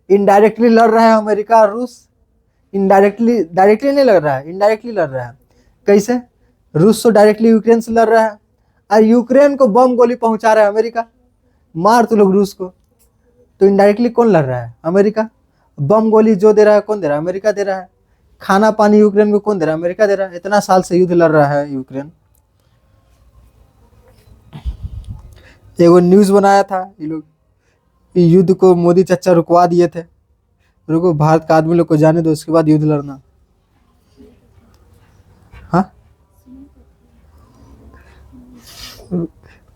इनडायरेक्टली लड़ रहा है अमेरिका और रूस। इनडायरेक्टली, डायरेक्टली नहीं लड़ रहा है, इनडायरेक्टली लड़ रहा है। कैसे? रूस तो डायरेक्टली यूक्रेन से लड़ रहा है, और यूक्रेन को बम गोली पहुंचा रहा है अमेरिका, मार तो लोग रूस को। तो इनडायरेक्टली कौन लड़ रहा है? अमेरिका। बम गोली जो दे रहा है कौन दे रहा है? अमेरिका दे रहा है। खाना पानी यूक्रेन को कौन दे रहा है? अमेरिका दे रहा है। इतना साल से युद्ध लड़ रहा है यूक्रेन। एगो न्यूज बनाया था ये लोग, युद्ध को मोदी चचा रुकवा दिए थे, रुको भारत का आदमी लोग को जाने दो, उसके बाद युद्ध लड़ना। हाँ,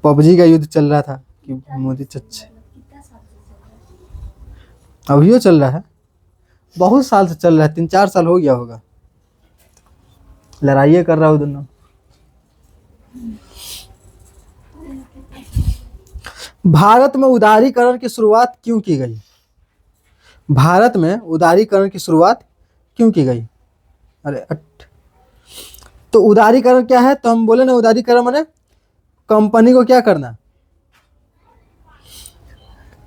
पबजी का युद्ध चल रहा था कि मोदी चचा, अभियो चल रहा है, बहुत साल से चल रहा है, 3-4 साल हो गया होगा, लड़ाइयाँ कर रहा हो दोनों। भारत में उदारीकरण की शुरुआत क्यों की गई? भारत में उदारीकरण की शुरुआत क्यों की गई? अरे तो उदारीकरण क्या है? तो हम बोले ना, उदारीकरण माने कंपनी को क्या करना,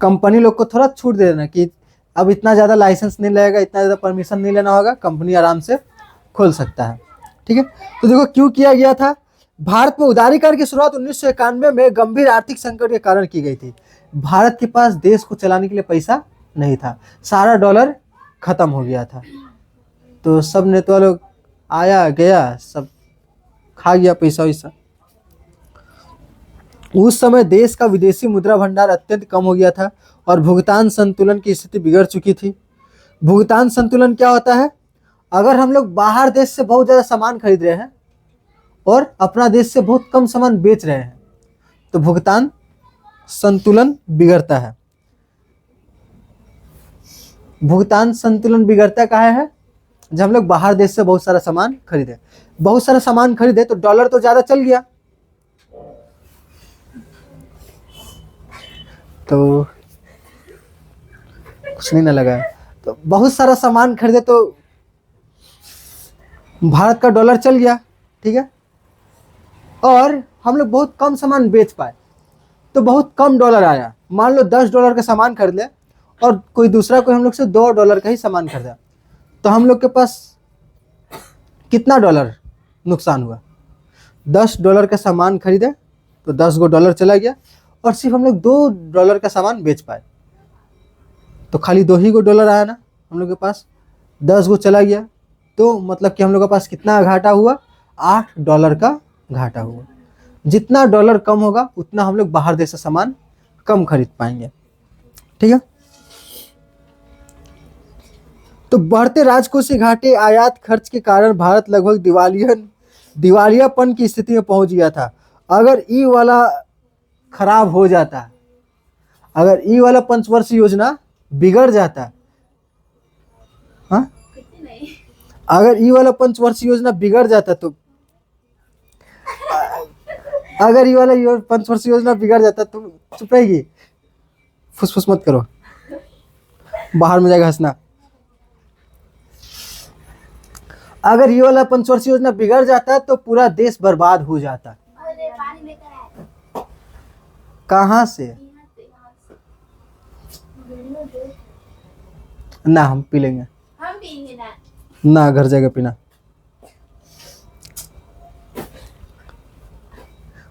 कंपनी लोग को थोड़ा छूट दे देना कि अब इतना ज़्यादा लाइसेंस नहीं लगेगा, इतना ज़्यादा परमिशन नहीं लेना होगा, कंपनी आराम से खोल सकता है। ठीक है, तो देखो क्यों किया गया था। भारत में उदारीकरण की शुरुआत 1991 में गंभीर आर्थिक संकट के कारण की गई थी। भारत के पास देश को चलाने के लिए पैसा नहीं था, सारा डॉलर खत्म हो गया था, तो सब नेता लोग आया गया, सब खा गया पैसा वैसा। उस समय देश का विदेशी मुद्रा भंडार अत्यंत कम हो गया था और भुगतान संतुलन की स्थिति बिगड़ चुकी थी। भुगतान संतुलन क्या होता है? अगर हम लोग बाहर देश से बहुत ज़्यादा सामान खरीद रहे हैं और अपना देश से बहुत कम सामान बेच रहे हैं, तो भुगतान संतुलन बिगड़ता है। भुगतान संतुलन बिगड़ता काहे है? जब हम लोग बाहर देश से बहुत सारा सामान खरीदे, बहुत सारा सामान खरीदे तो डॉलर तो ज़्यादा चल गया, तो कुछ नहीं ना लगा, तो बहुत सारा सामान खरीदे तो भारत का डॉलर चल गया। ठीक है, और हम लोग बहुत कम सामान बेच पाए तो बहुत कम डॉलर आया। मान लो $10 का सामान खरीद ले और कोई दूसरा कोई हम लोग से $2 का ही सामान खरीदा, तो हम लोग के पास कितना डॉलर नुकसान हुआ? $10 का सामान खरीदे तो $10 चला गया, और सिर्फ हम लोग $2 का सामान बेच पाए, तो खाली 2 ही डॉलर आया ना हम लोग के पास, 10 चला गया, तो मतलब कि हम लोग के पास कितना घाटा हुआ? $8 का घाटा हुआ। जितना डॉलर कम होगा उतना हम लोग बाहर देश से सामान कम खरीद पाएंगे। ठीक है, तो बढ़ते राजकोषीय घाटे, आयात खर्च के कारण भारत लगभग दिवालियापन की स्थिति में पहुंच गया था। अगर ई वाला खराब हो जाता, अगर ई वाला पंचवर्षीय योजना बिगड़ जाता, हाँ, अगर ई वाला पंचवर्षीय योजना बिगड़ जाता, तो अगर ये वाला पंचवर्षीय योजना बिगड़ जाता, तो चुप रहेगी, फुसफुस मत करो, बाहर में जाएगा हंसना। अगर ये वाला पंचवर्षीय योजना बिगड़ जाता तो पूरा देश बर्बाद हो जाता। कहाँ से? ना हम पी लेंगे, हम पीएंगे ना घर जाएगा पीना।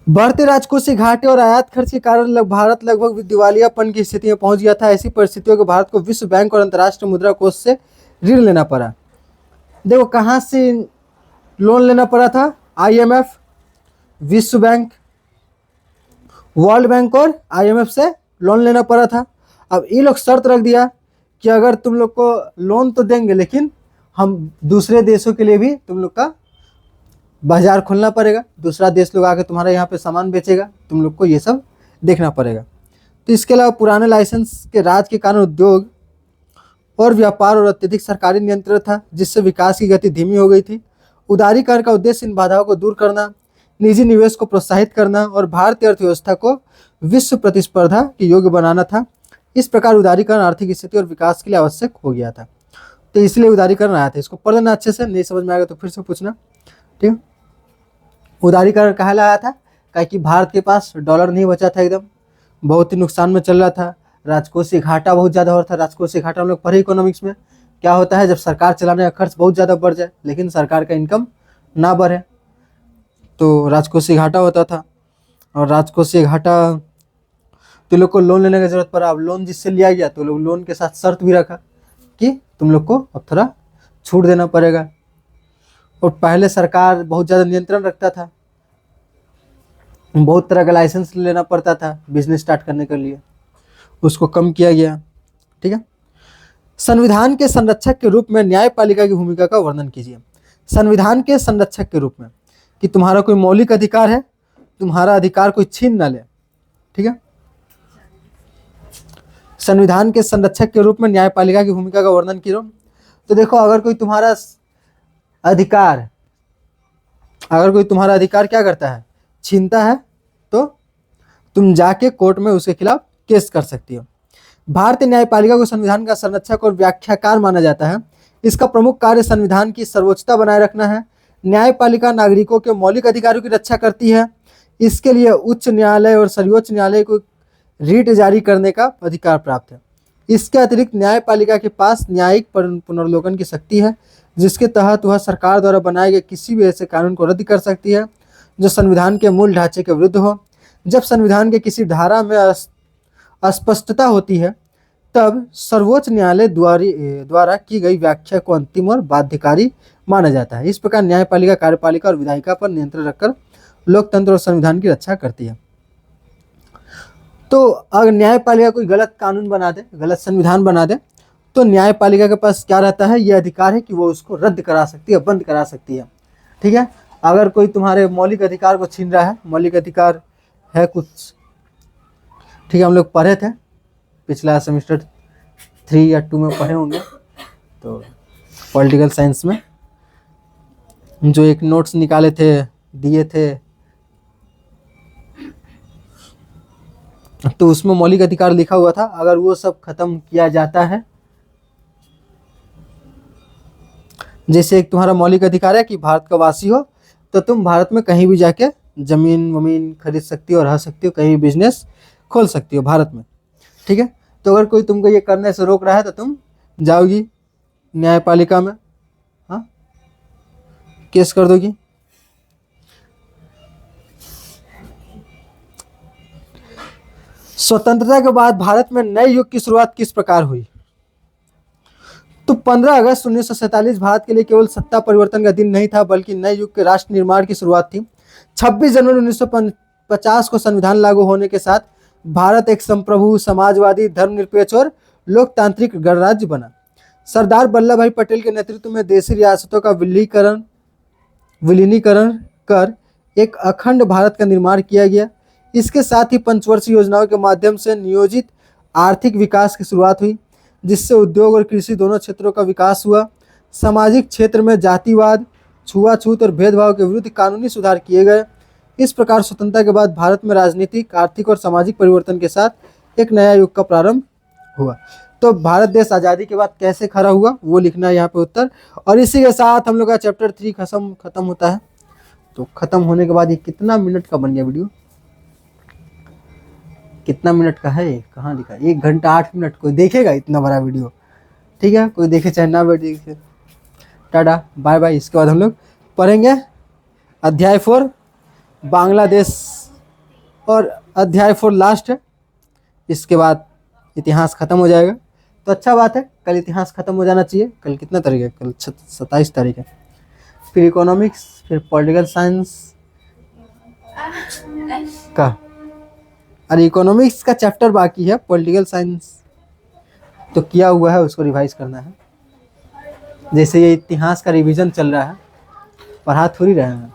बढ़ते राजकोषीय घाटे और आयात खर्च के कारण भारत लगभग दिवालियापन की स्थिति में पहुंच गया था। ऐसी परिस्थितियों में भारत को विश्व बैंक और अंतर्राष्ट्रीय मुद्रा कोष से ऋण लेना पड़ा। देखो कहाँ से लोन लेना पड़ा था? IMF, विश्व बैंक, वर्ल्ड बैंक और IMF से लोन लेना पड़ा था। अब ये लोग शर्त रख दिया कि अगर तुम लोग को लोन तो देंगे, लेकिन हम दूसरे देशों के लिए भी तुम लोग का बाजार खोलना पड़ेगा, दूसरा देश लोग आके तुम्हारे यहाँ पे सामान बेचेगा, तुम लोग को ये सब देखना पड़ेगा। तो इसके अलावा पुराने लाइसेंस के राज के कारण उद्योग और व्यापार और अत्यधिक सरकारी नियंत्रण था, जिससे विकास की गति धीमी हो गई थी। उदारीकरण का उद्देश्य इन बाधाओं को दूर करना, निजी निवेश को प्रोत्साहित करना और भारतीय अर्थव्यवस्था को विश्व प्रतिस्पर्धा के योग्य बनाना था। इस प्रकार उदारीकरण आर्थिक स्थिति और विकास के लिए आवश्यक हो गया था। तो इसलिए उदारीकरण आया था। इसको पढ़ लेना अच्छे से, नहीं समझ में आएगा तो फिर से पूछना, ठीक है। उदारीकरण कहाँ लाया था? कहा कि भारत के पास डॉलर नहीं बचा था, एकदम बहुत ही नुकसान में चल रहा था, राजकोषीय घाटा बहुत ज़्यादा हो रहा था। राजकोषीय घाटा हम लोग पढ़े इकोनॉमिक्स में, क्या होता है जब सरकार चलाने का खर्च बहुत ज़्यादा बढ़ जाए लेकिन सरकार का इनकम ना बढ़े, तो राजकोषीय घाटा होता था। और राजकोषीय घाटा तो लोग को लोन लेने की जरूरत पड़ा। अब लोन जिससे लिया गया तो लोग लोन के साथ शर्त भी रखा कि तुम लोग को अब थोड़ा छूट देना पड़ेगा। और पहले सरकार बहुत ज़्यादा नियंत्रण रखता था, बहुत तरह का लाइसेंस लेना पड़ता था बिजनेस स्टार्ट करने के लिए, उसको कम किया गया, ठीक है। संविधान के संरक्षक के रूप में न्यायपालिका की भूमिका का वर्णन कीजिए। संविधान के संरक्षक के रूप में कि तुम्हारा कोई मौलिक अधिकार है, तुम्हारा अधिकार कोई छीन ना ले, ठीक है। संविधान के संरक्षक के रूप में न्यायपालिका की भूमिका का वर्णन कीजिए। तो देखो, अगर कोई तुम्हारा अधिकार क्या करता है, छीनता है, तो तुम जाके कोर्ट में उसके खिलाफ केस कर सकती हो। भारतीय न्यायपालिका को संविधान का संरक्षक और व्याख्याकार माना जाता है। इसका प्रमुख कार्य संविधान की सर्वोच्चता बनाए रखना है। न्यायपालिका नागरिकों के मौलिक अधिकारों की रक्षा करती है। इसके लिए उच्च न्यायालय और सर्वोच्च न्यायालय को रीट जारी करने का अधिकार प्राप्त है। इसके अतिरिक्त न्यायपालिका के पास न्यायिक पुनर्लोकन की शक्ति है, जिसके तहत वह सरकार द्वारा बनाए गए किसी भी ऐसे कानून को रद्द कर सकती है जो संविधान के मूल ढांचे के विरुद्ध हो। जब संविधान के किसी धारा में अस्पष्टता होती है, तब सर्वोच्च न्यायालय द्वारा की गई व्याख्या को अंतिम और बाध्यकारी माना जाता है। इस प्रकार न्यायपालिका कार्यपालिका और विधायिका पर नियंत्रण रखकर लोकतंत्र और संविधान की रक्षा करती है। तो अगर न्यायपालिका कोई गलत कानून बना दे, गलत संविधान बना दे, तो न्यायपालिका के पास क्या रहता है, ये अधिकार है कि वो उसको रद्द करा सकती है, बंद करा सकती है, ठीक है। अगर कोई तुम्हारे मौलिक अधिकार को छीन रहा है, मौलिक अधिकार है कुछ, ठीक है, हम लोग पढ़े थे पिछला सेमेस्टर 3 या 2 में पढ़े होंगे, तो पॉलिटिकल साइंस में जो एक नोट्स निकाले थे, दिए थे, तो उसमें मौलिक अधिकार लिखा हुआ था। अगर वो सब खत्म किया जाता है, जैसे एक तुम्हारा मौलिक अधिकार है कि भारत का वासी हो, तो तुम भारत में कहीं भी जाके जमीन वमीन खरीद सकती हो, रह सकती हो, कहीं भी बिजनेस खोल सकती हो भारत में, ठीक है। तो अगर कोई तुमको ये करने से रोक रहा है तो तुम जाओगी न्यायपालिका में, हाँ, केस कर दोगी। स्वतंत्रता के बाद भारत में नए युग की शुरुआत किस प्रकार हुई? तो 15 अगस्त 1947 भारत के लिए केवल सत्ता परिवर्तन का दिन नहीं था, बल्कि नए युग के राष्ट्र निर्माण की शुरुआत थी। 26 जनवरी 1950 को संविधान लागू होने के साथ भारत एक संप्रभु, समाजवादी, धर्मनिरपेक्ष और लोकतांत्रिक गणराज्य बना। सरदार वल्लभ भाई पटेल के नेतृत्व में देशी रियासतों का विलीनीकरण कर एक अखंड भारत का निर्माण किया गया। इसके साथ ही पंचवर्षीय योजनाओं के माध्यम से नियोजित आर्थिक विकास की शुरुआत हुई, जिससे उद्योग और कृषि दोनों क्षेत्रों का विकास हुआ। सामाजिक क्षेत्र में जातिवाद, छुआछूत और भेदभाव के विरुद्ध कानूनी सुधार किए गए। इस प्रकार स्वतंत्रता के बाद भारत में राजनीतिक, आर्थिक और सामाजिक परिवर्तन के साथ एक नया युग का प्रारंभ हुआ। तो भारत देश आज़ादी के बाद कैसे खड़ा हुआ, वो लिखना है यहाँ पे उत्तर। और इसी के साथ हम लोग का चैप्टर 3 खत्म होता है। तो खत्म होने के बाद ये कितना मिनट का बन गया वीडियो, कितना मिनट का है, कहाँ लिखा, 1 घंटा 8 मिनट। कोई देखेगा इतना बड़ा वीडियो, ठीक है, कोई देखे चाहे ना देखे। Tata bye bye. इसके बाद हम लोग पढ़ेंगे अध्याय 4 बांग्लादेश, और अध्याय 4 लास्ट है। इसके बाद इतिहास खत्म हो जाएगा। तो अच्छा बात है, कल इतिहास खत्म हो जाना चाहिए। कल कितना तारीख है? कल 27 तारीख है। फिर इकोनॉमिक्स, फिर पॉलिटिकल साइंस का, अरे इकोनॉमिक्स का चैप्टर बाकी है, पॉलिटिकल साइंस तो किया हुआ है, उसको रिवाइज करना है। जैसे ये इतिहास का रिवीजन चल रहा है, पढ़ा थोड़ी रहे हैं।